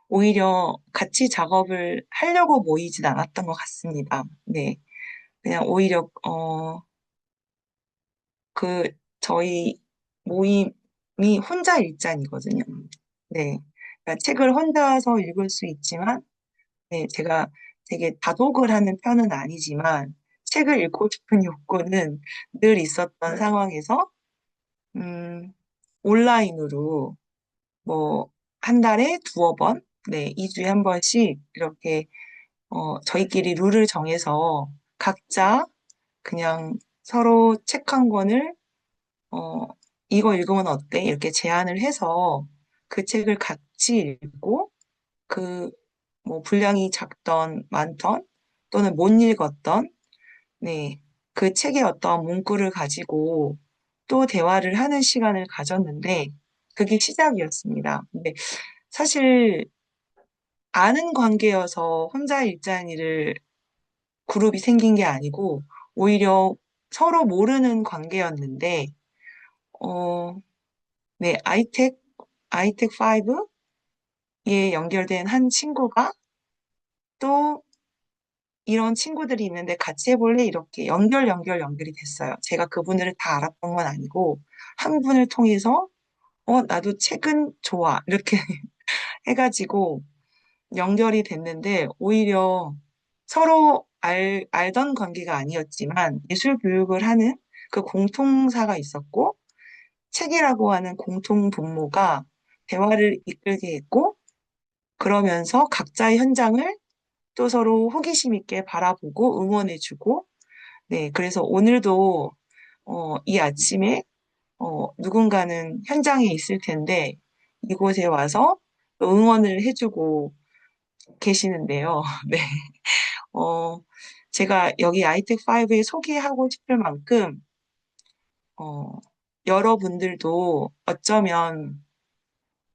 오히려 같이 작업을 하려고 모이진 않았던 것 같습니다. 네. 그냥 오히려, 그, 저희 모임이 혼자 읽자니거든요. 네. 그러니까 책을 혼자서 읽을 수 있지만, 네, 제가 되게 다독을 하는 편은 아니지만, 책을 읽고 싶은 욕구는 늘 있었던 상황에서, 음, 온라인으로 뭐, 한 달에 두어 번, 네, 2주에 한 번씩 이렇게, 저희끼리 룰을 정해서 각자 그냥 서로 책 한 권을, 어, 이거 읽으면 어때? 이렇게 제안을 해서 그 책을 같이 읽고 그, 뭐, 분량이 작던 많던 또는 못 읽었던, 네, 그 책의 어떤 문구를 가지고 또 대화를 하는 시간을 가졌는데 그게 시작이었습니다. 근데 사실 아는 관계여서 혼자 읽자니를 그룹이 생긴 게 아니고 오히려 서로 모르는 관계였는데 어, 네, 아이텍 5에 연결된 한 친구가 또 이런 친구들이 있는데 같이 해볼래? 이렇게 연결이 됐어요. 제가 그분들을 다 알았던 건 아니고 한 분을 통해서 나도 책은 좋아. 이렇게 해가지고 연결이 됐는데 오히려 서로 알던 관계가 아니었지만 예술 교육을 하는 그 공통사가 있었고 책이라고 하는 공통 분모가 대화를 이끌게 했고 그러면서 각자의 현장을 또 서로 호기심 있게 바라보고 응원해주고 네, 그래서 오늘도 이 아침에 누군가는 현장에 있을 텐데 이곳에 와서 또 응원을 해주고 계시는데요. 네. 어, 제가 여기 아이텍5에 소개하고 싶을 만큼, 어, 여러분들도 어쩌면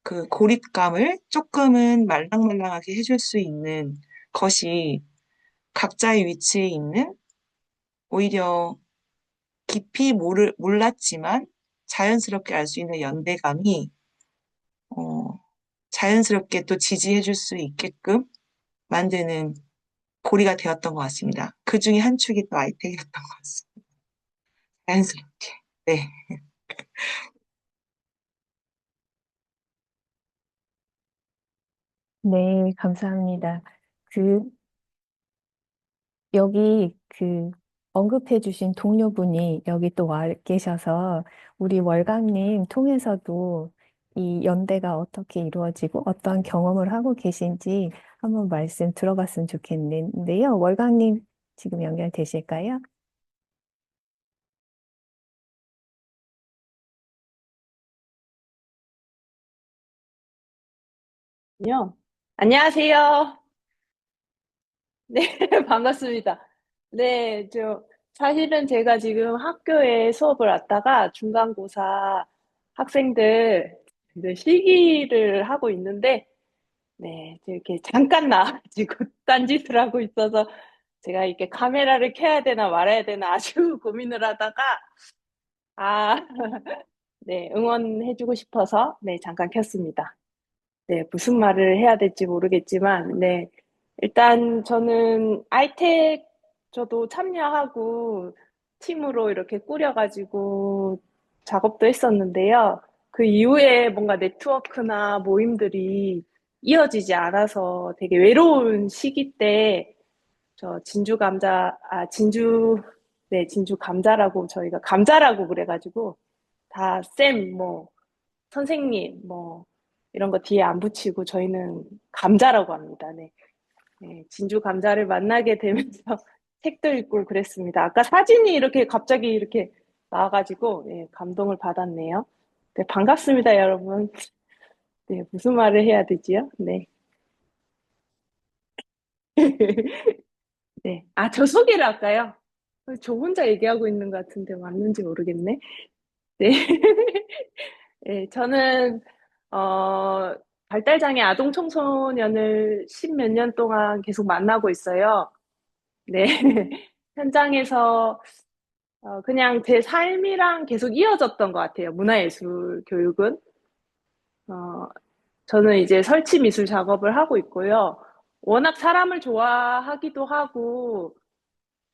그 고립감을 조금은 말랑말랑하게 해줄 수 있는 것이 각자의 위치에 있는 오히려 깊이 몰랐지만 자연스럽게 알 수 있는 연대감이, 어, 자연스럽게 또 지지해줄 수 있게끔 만드는 고리가 되었던 것 같습니다. 그 중에 한 축이 또 아이텍이었던 것 같습니다. 자연스럽게. 네. 네, 감사합니다. 그, 여기 언급해 주신 동료분이 여기 또 와 계셔서 우리 월강님 통해서도 이 연대가 어떻게 이루어지고 어떠한 경험을 하고 계신지 한번 말씀 들어봤으면 좋겠는데요. 월강님 지금 연결되실까요? 요. 안녕하세요. 네, 반갑습니다. 네, 사실은 제가 지금 학교에 수업을 왔다가 중간고사 학생들 이제 실기를 하고 있는데, 네, 이렇게 잠깐 나와가지고 딴짓을 하고 있어서 제가 이렇게 카메라를 켜야 되나 말아야 되나 아주 고민을 하다가, 아, 네, 응원해주고 싶어서, 네, 잠깐 켰습니다. 네, 무슨 말을 해야 될지 모르겠지만, 네. 일단 저는 아이텍 저도 참여하고 팀으로 이렇게 꾸려가지고 작업도 했었는데요. 그 이후에 뭔가 네트워크나 모임들이 이어지지 않아서 되게 외로운 시기 때 저 네, 진주 감자라고 저희가 감자라고 그래가지고 다 뭐, 선생님, 뭐, 이런 거 뒤에 안 붙이고 저희는 감자라고 합니다. 네. 네, 진주 감자를 만나게 되면서 책도 읽고 그랬습니다. 아까 사진이 이렇게 갑자기 이렇게 나와가지고, 네, 감동을 받았네요. 네, 반갑습니다, 여러분. 네, 무슨 말을 해야 되지요? 네. 네. 아, 저 소개를 할까요? 저 혼자 얘기하고 있는 것 같은데 맞는지 모르겠네. 네. 네, 저는 발달장애 아동 청소년을 십몇 년 동안 계속 만나고 있어요. 네. 현장에서 그냥 제 삶이랑 계속 이어졌던 것 같아요. 문화예술 교육은. 어, 저는 이제 설치 미술 작업을 하고 있고요. 워낙 사람을 좋아하기도 하고,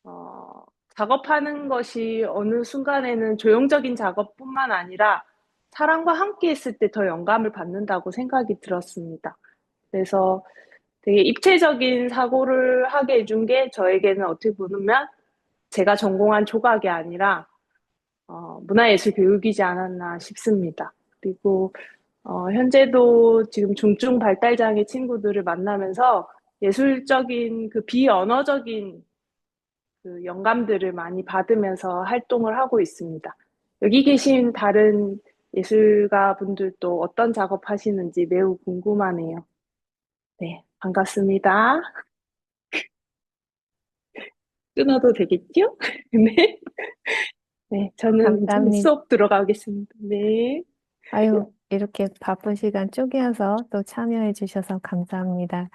어, 작업하는 것이 어느 순간에는 조형적인 작업뿐만 아니라 사람과 함께 했을 때 더 영감을 받는다고 생각이 들었습니다. 그래서 되게 입체적인 사고를 하게 해준 게 저에게는 어떻게 보면 제가 전공한 조각이 아니라 문화예술 교육이지 않았나 싶습니다. 그리고 현재도 지금 중증 발달장애 친구들을 만나면서 예술적인 그 비언어적인 그 영감들을 많이 받으면서 활동을 하고 있습니다. 여기 계신 다른 예술가 분들도 어떤 작업 하시는지 매우 궁금하네요. 네, 반갑습니다. 끊어도 되겠죠? 네. 네, 저는 이제 감사합니다. 수업 들어가겠습니다. 네. 아유, 이렇게 바쁜 시간 쪼개서 또 참여해 주셔서 감사합니다.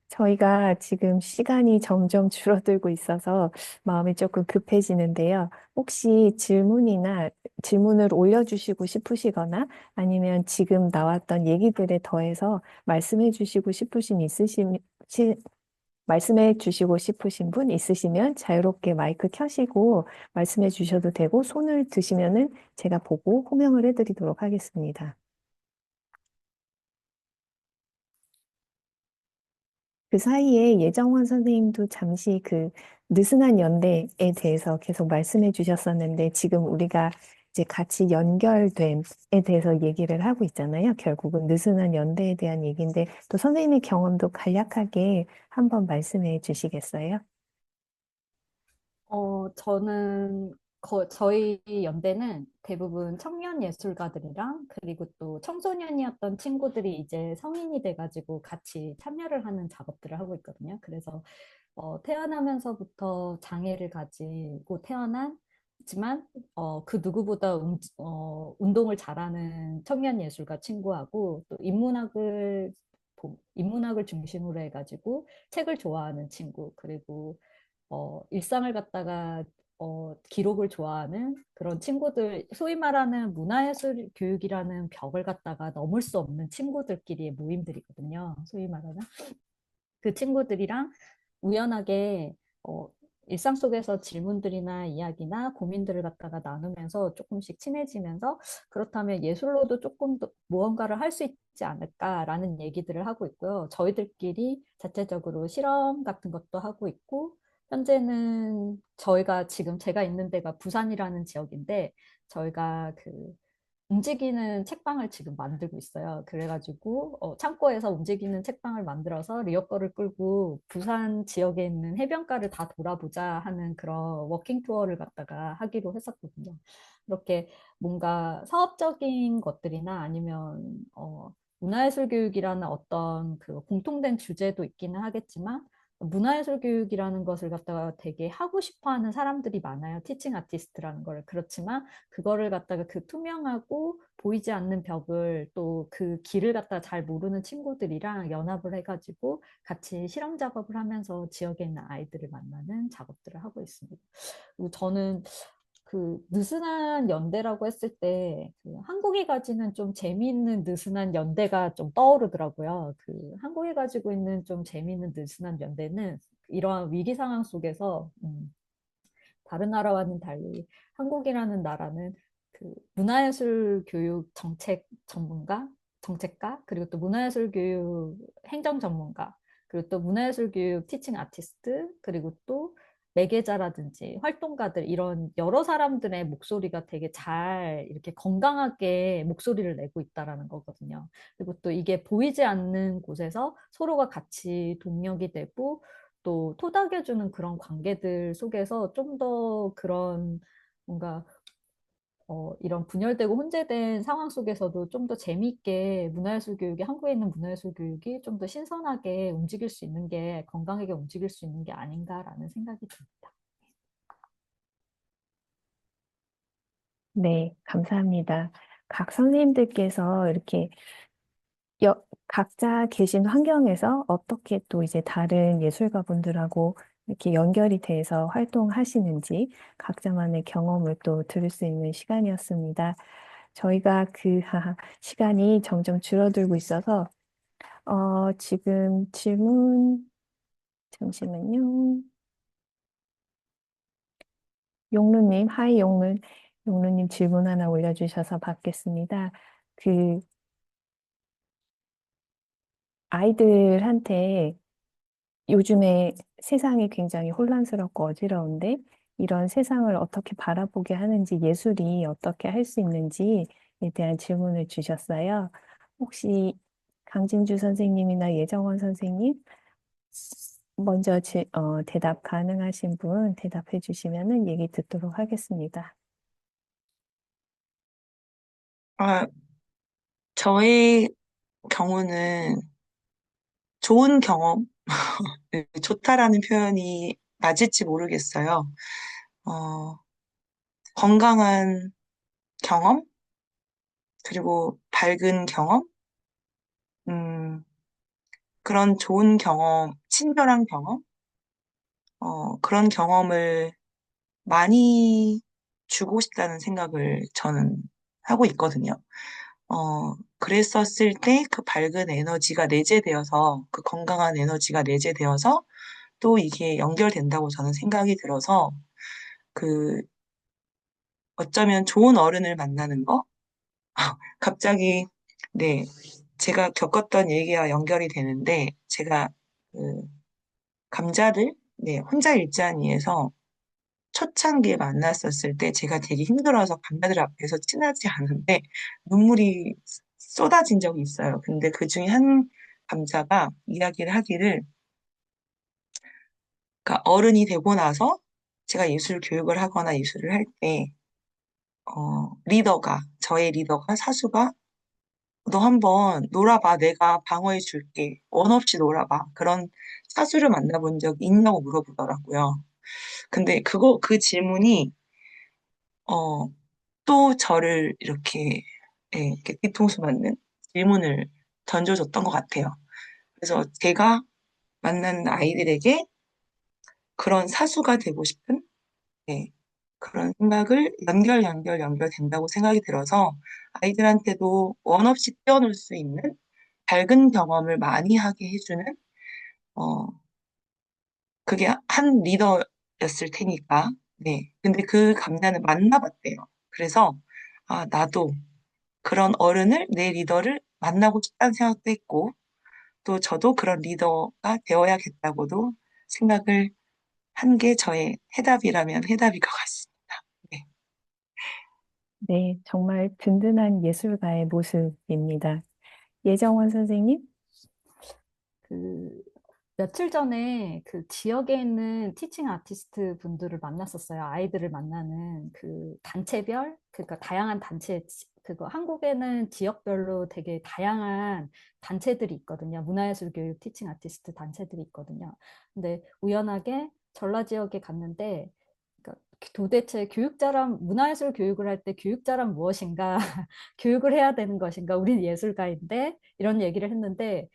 저희가 지금 시간이 점점 줄어들고 있어서 마음이 조금 급해지는데요. 혹시 질문을 올려주시고 싶으시거나 아니면 지금 나왔던 얘기들에 더해서 말씀해 주시고 싶으신 말씀해 주시고 싶으신 분 있으시면 자유롭게 마이크 켜시고 말씀해 주셔도 되고 손을 드시면은 제가 보고 호명을 해드리도록 하겠습니다. 그 사이에 예정원 선생님도 잠시 그 느슨한 연대에 대해서 계속 말씀해 주셨었는데 지금 우리가 이제 같이 연결됨에 대해서 얘기를 하고 있잖아요. 결국은 느슨한 연대에 대한 얘기인데 또 선생님의 경험도 간략하게 한번 말씀해 주시겠어요? 저는 저희 연대는 대부분 청년 예술가들이랑 그리고 또 청소년이었던 친구들이 이제 성인이 돼가지고 같이 참여를 하는 작업들을 하고 있거든요. 그래서 태어나면서부터 장애를 가지고 태어났지만 그 누구보다 운동을 잘하는 청년 예술가 친구하고 또 인문학을 중심으로 해가지고 책을 좋아하는 친구 그리고 일상을 갖다가 기록을 좋아하는 그런 친구들, 소위 말하는 문화예술 교육이라는 벽을 갖다가 넘을 수 없는 친구들끼리의 모임들이거든요. 소위 말하는. 그 친구들이랑 우연하게 일상 속에서 질문들이나 이야기나 고민들을 갖다가 나누면서 조금씩 친해지면서 그렇다면 예술로도 조금 더 무언가를 할 수 있지 않을까라는 얘기들을 하고 있고요. 저희들끼리 자체적으로 실험 같은 것도 하고 있고 현재는 저희가 지금 제가 있는 데가 부산이라는 지역인데 저희가 그 움직이는 책방을 지금 만들고 있어요. 그래가지고 창고에서 움직이는 책방을 만들어서 리어커를 끌고 부산 지역에 있는 해변가를 다 돌아보자 하는 그런 워킹 투어를 갖다가 하기로 했었거든요. 이렇게 뭔가 사업적인 것들이나 아니면 문화예술 교육이라는 어떤 그 공통된 주제도 있기는 하겠지만 문화예술 교육이라는 것을 갖다가 되게 하고 싶어 하는 사람들이 많아요. 티칭 아티스트라는 걸. 그렇지만 그거를 갖다가 그 투명하고 보이지 않는 벽을 또 그 길을 갖다가 잘 모르는 친구들이랑 연합을 해가지고 같이 실험 작업을 하면서 지역에 있는 아이들을 만나는 작업들을 하고 있습니다. 그리고 저는 그 느슨한 연대라고 했을 때그 한국이 가지는 좀 재미있는 느슨한 연대가 좀 떠오르더라고요. 그 한국이 가지고 있는 좀 재미있는 느슨한 연대는 이러한 위기 상황 속에서 다른 나라와는 달리 한국이라는 나라는 그 문화예술 교육 정책가, 그리고 또 문화예술 교육 행정 전문가, 그리고 또 문화예술 교육 티칭 아티스트, 그리고 또 매개자라든지 활동가들 이런 여러 사람들의 목소리가 되게 잘 이렇게 건강하게 목소리를 내고 있다라는 거거든요. 그리고 또 이게 보이지 않는 곳에서 서로가 같이 동력이 되고 또 토닥여주는 그런 관계들 속에서 좀 더 그런 뭔가 이런 분열되고 혼재된 상황 속에서도 좀 더 재미있게 문화예술 교육이 한국에 있는 문화예술 교육이 좀 더 신선하게 움직일 수 있는 게 건강하게 움직일 수 있는 게 아닌가라는 생각이 듭니다. 네, 감사합니다. 각 선생님들께서 이렇게 각자 계신 환경에서 어떻게 또 이제 다른 예술가 분들하고 이렇게 연결이 돼서 활동하시는지 각자만의 경험을 또 들을 수 있는 시간이었습니다. 저희가 그 시간이 점점 줄어들고 있어서 지금 질문 잠시만요. 용루님, 하이 용루님 질문 하나 올려주셔서 받겠습니다. 그 아이들한테 요즘에 세상이 굉장히 혼란스럽고 어지러운데 이런 세상을 어떻게 바라보게 하는지 예술이 어떻게 할 수 있는지에 대한 질문을 주셨어요. 혹시 강진주 선생님이나 예정원 선생님 먼저 대답 가능하신 분 대답해 주시면은 얘기 듣도록 하겠습니다. 아, 저의 경우는 좋은 경험, 좋다라는 표현이 맞을지 모르겠어요. 어, 건강한 경험, 그리고 밝은 경험, 음, 그런 좋은 경험, 친절한 경험, 그런 경험을 많이 주고 싶다는 생각을 저는 하고 있거든요. 그랬었을 때 그 밝은 에너지가 내재되어서, 그 건강한 에너지가 내재되어서 또 이게 연결된다고 저는 생각이 들어서, 그, 어쩌면 좋은 어른을 만나는 거? 갑자기, 네, 제가 겪었던 얘기와 연결이 되는데, 제가 그 감자를, 네, 혼자 일자니에서 초창기에 만났었을 때 제가 되게 힘들어서 감자들 앞에서 친하지 않은데 눈물이 쏟아진 적이 있어요. 근데 그 중에 한 감자가 이야기를 하기를, 그러니까 어른이 되고 나서 제가 예술 교육을 하거나 예술을 할 때, 저의 리더가, 사수가, 너 한번 놀아봐. 내가 방어해 줄게. 원 없이 놀아봐. 그런 사수를 만나본 적 있냐고 물어보더라고요. 근데 그 질문이, 어, 또 저를 이렇게, 예, 이렇게 뒤통수 맞는 질문을 던져줬던 것 같아요. 그래서 제가 만나는 아이들에게 그런 사수가 되고 싶은, 예, 그런 생각을 연결된다고 생각이 들어서 아이들한테도 원 없이 뛰어놀 수 있는 밝은 경험을 많이 하게 해주는, 어, 그게 한 리더였을 테니까, 네. 근데 그 감자는 만나봤대요. 그래서, 아, 나도 그런 어른을, 내 리더를 만나고 싶다는 생각도 했고, 또 저도 그런 리더가 되어야겠다고도 생각을 한 게 저의 해답이라면 해답일 것 같습니다. 네. 네, 정말 든든한 예술가의 모습입니다. 예정원 선생님? 그 며칠 전에 그 지역에 있는 티칭 아티스트 분들을 만났었어요. 아이들을 만나는 그 단체별, 그러니까 다양한 단체, 그거 한국에는 지역별로 되게 다양한 단체들이 있거든요. 문화예술 교육 티칭 아티스트 단체들이 있거든요. 근데 우연하게 전라 지역에 갔는데, 그러니까 도대체 문화예술 교육을 할 때 교육자란 무엇인가, 교육을 해야 되는 것인가, 우린 예술가인데, 이런 얘기를 했는데,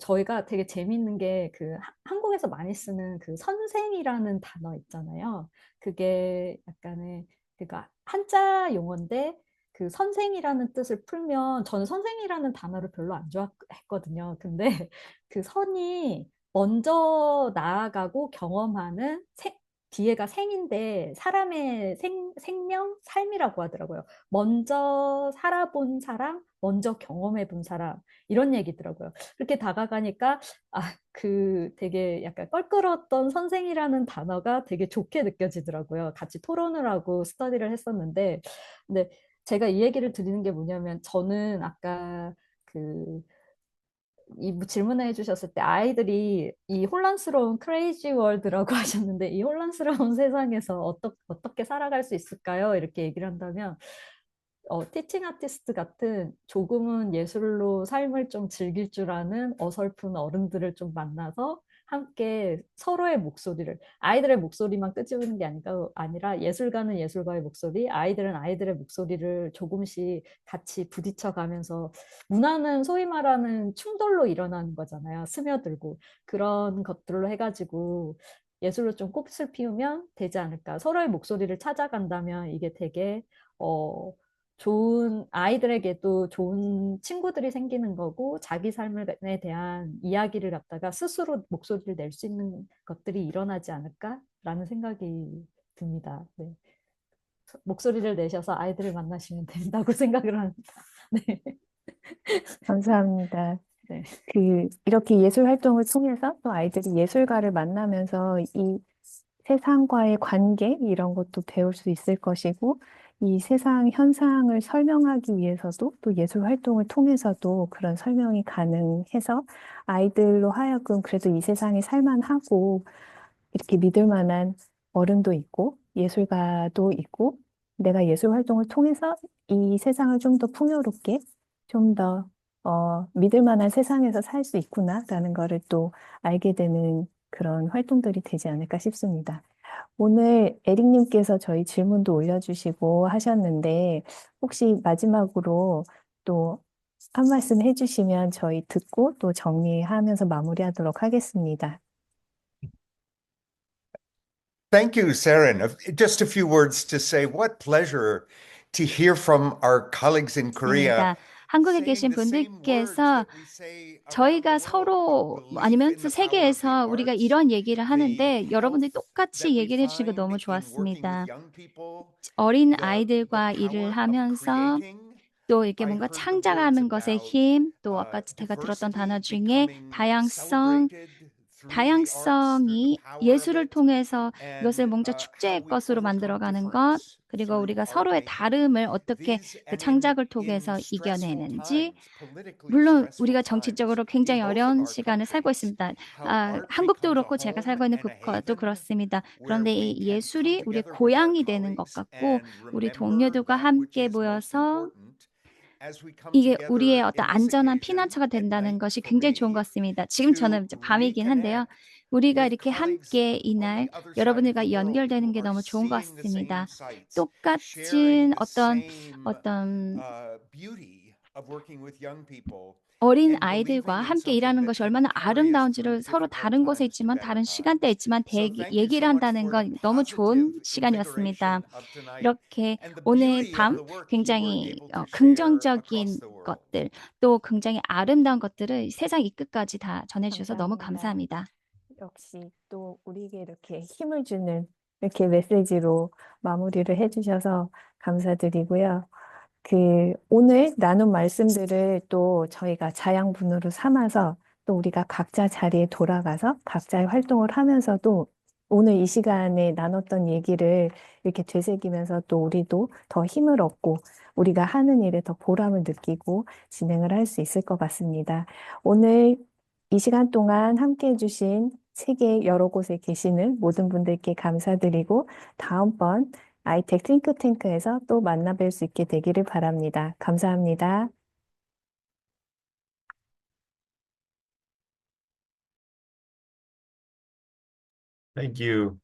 저희가 되게 재밌는 게 그 한국에서 많이 쓰는 그 선생이라는 단어 있잖아요. 그게 약간의 그러니까 한자 용어인데 그 선생이라는 뜻을 풀면 저는 선생이라는 단어를 별로 안 좋아했거든요. 근데 그 선이 먼저 나아가고 경험하는 뒤에가 생인데 사람의 생명, 삶이라고 하더라고요. 먼저 살아본 사람, 먼저 경험해 본 사람 이런 얘기더라고요. 그렇게 다가가니까 그 되게 약간 껄끄러웠던 선생이라는 단어가 되게 좋게 느껴지더라고요. 같이 토론을 하고 스터디를 했었는데, 근데 제가 이 얘기를 드리는 게 뭐냐면 저는 아까 그 이 질문을 해주셨을 때 아이들이 이 혼란스러운 크레이지 월드라고 하셨는데 이 혼란스러운 세상에서 어떻게 살아갈 수 있을까요? 이렇게 얘기를 한다면 티칭 아티스트 같은 조금은 예술로 삶을 좀 즐길 줄 아는 어설픈 어른들을 좀 만나서 함께 서로의 목소리를, 아이들의 목소리만 끄집는 게 아니라 예술가는 예술가의 목소리, 아이들은 아이들의 목소리를 조금씩 같이 부딪혀 가면서 문화는 소위 말하는 충돌로 일어나는 거잖아요. 스며들고 그런 것들로 해가지고 예술로 좀 꽃을 피우면 되지 않을까. 서로의 목소리를 찾아간다면 이게 되게 좋은 아이들에게도 좋은 친구들이 생기는 거고 자기 삶에 대한 이야기를 갖다가 스스로 목소리를 낼 수 있는 것들이 일어나지 않을까라는 생각이 듭니다. 네. 목소리를 내셔서 아이들을 만나시면 된다고 생각을 합니다. 네. 감사합니다. 네. 이렇게 예술 활동을 통해서 또 아이들이 예술가를 만나면서 이 세상과의 관계 이런 것도 배울 수 있을 것이고 이 세상 현상을 설명하기 위해서도 또 예술 활동을 통해서도 그런 설명이 가능해서 아이들로 하여금 그래도 이 세상에 살만하고 이렇게 믿을 만한 어른도 있고 예술가도 있고 내가 예술 활동을 통해서 이 세상을 좀 더 풍요롭게 좀 더 믿을 만한 세상에서 살 수 있구나라는 거를 또 알게 되는 그런 활동들이 되지 않을까 싶습니다. 오늘 에릭님께서 저희 질문도 올려주시고 하셨는데 혹시 마지막으로 또 한 말씀 해주시면 저희 듣고 또 정리하면서 마무리하도록 하겠습니다. Thank you, Saren. Just a few words to say what pleasure to hear from our colleagues in Korea. 입니다. 한국에 saying 계신 the same words 분들께서 that we say around 저희가 the world 서로 about belief 아니면 in the power of the 세계에서 우리가 arts, 이런 얘기를 the 하는데 help 여러분들이 that 똑같이 we 얘기를 해주시고 find 너무 in working with 좋았습니다. young people, 어린 the 아이들과 일을 power of 하면서 creating. 또 이렇게 I 뭔가 heard the words 창작하는 것의 about 힘, 또 아까 제가 들었던 단어 diversity 중에 becoming 다양성, celebrated through the arts. There's the 다양성이 power of 예술을 it. 통해서 이것을 And 뭔가 how 축제의 we 것으로 overcome 만들어가는 것, difference 그리고 through 우리가 art 서로의 making. 다름을 어떻게 These 그 and 창작을 in 통해서 stressful 이겨내는지, times, politically 물론 stressful 우리가 times 정치적으로 in 굉장히 both of 어려운 our 시간을 살고 countries, 있습니다. how art 한국도 becomes a 그렇고 제가 home 살고 있는 and a 국가도 haven 그렇습니다. where 그런데 we 이 can come 예술이 우리의 together with our 고향이 되는 것 colleagues 같고 and 우리 remember 동료들과 that which 함께 is most 모여서 important as we come 이게 우리의 together 어떤 in this 안전한 occasion 피난처가 at 된다는 night 것이 for 굉장히 좋은 것 me 같습니다. 지금 저는 to 이제 밤이긴 한데요. reconnect 우리가 with 이렇게 colleagues 함께 on 이날 the other side of the 여러분들과 world 연결되는 who 게 are 너무 좋은 것 seeing the same 같습니다. sights, sharing 똑같은 the same 어떤 beauty of working with young people. 어린 and 아이들과 believing in 함께 something 일하는 that 것이 can 얼마나 carry us through 아름다운지를 서로 difficult 다른 곳에 times to 있지만 better 다른 시간대에 times. 있지만 So thank you 얘기를 so much 한다는 for the 건 너무 좋은 positive 시간이었습니다. invigoration of tonight 이렇게 and the 오늘 beauty of 밤 the work you were 굉장히 able to share across 긍정적인 the world. 것들 또 굉장히 아름다운 것들을 세상 이 끝까지 다 전해주셔서 너무 감사합니다. 감사합니다. 역시 또 우리에게 이렇게 힘을 주는 이렇게 메시지로 마무리를 해주셔서 감사드리고요. 오늘 나눈 말씀들을 또 저희가 자양분으로 삼아서 또 우리가 각자 자리에 돌아가서 각자의 활동을 하면서도 오늘 이 시간에 나눴던 얘기를 이렇게 되새기면서 또 우리도 더 힘을 얻고 우리가 하는 일에 더 보람을 느끼고 진행을 할 수 있을 것 같습니다. 오늘 이 시간 동안 함께 해주신 세계 여러 곳에 계시는 모든 분들께 감사드리고 다음번 아이텍 띵크탱크에서 또 만나뵐 수 있게 되기를 바랍니다. 감사합니다. Thank you.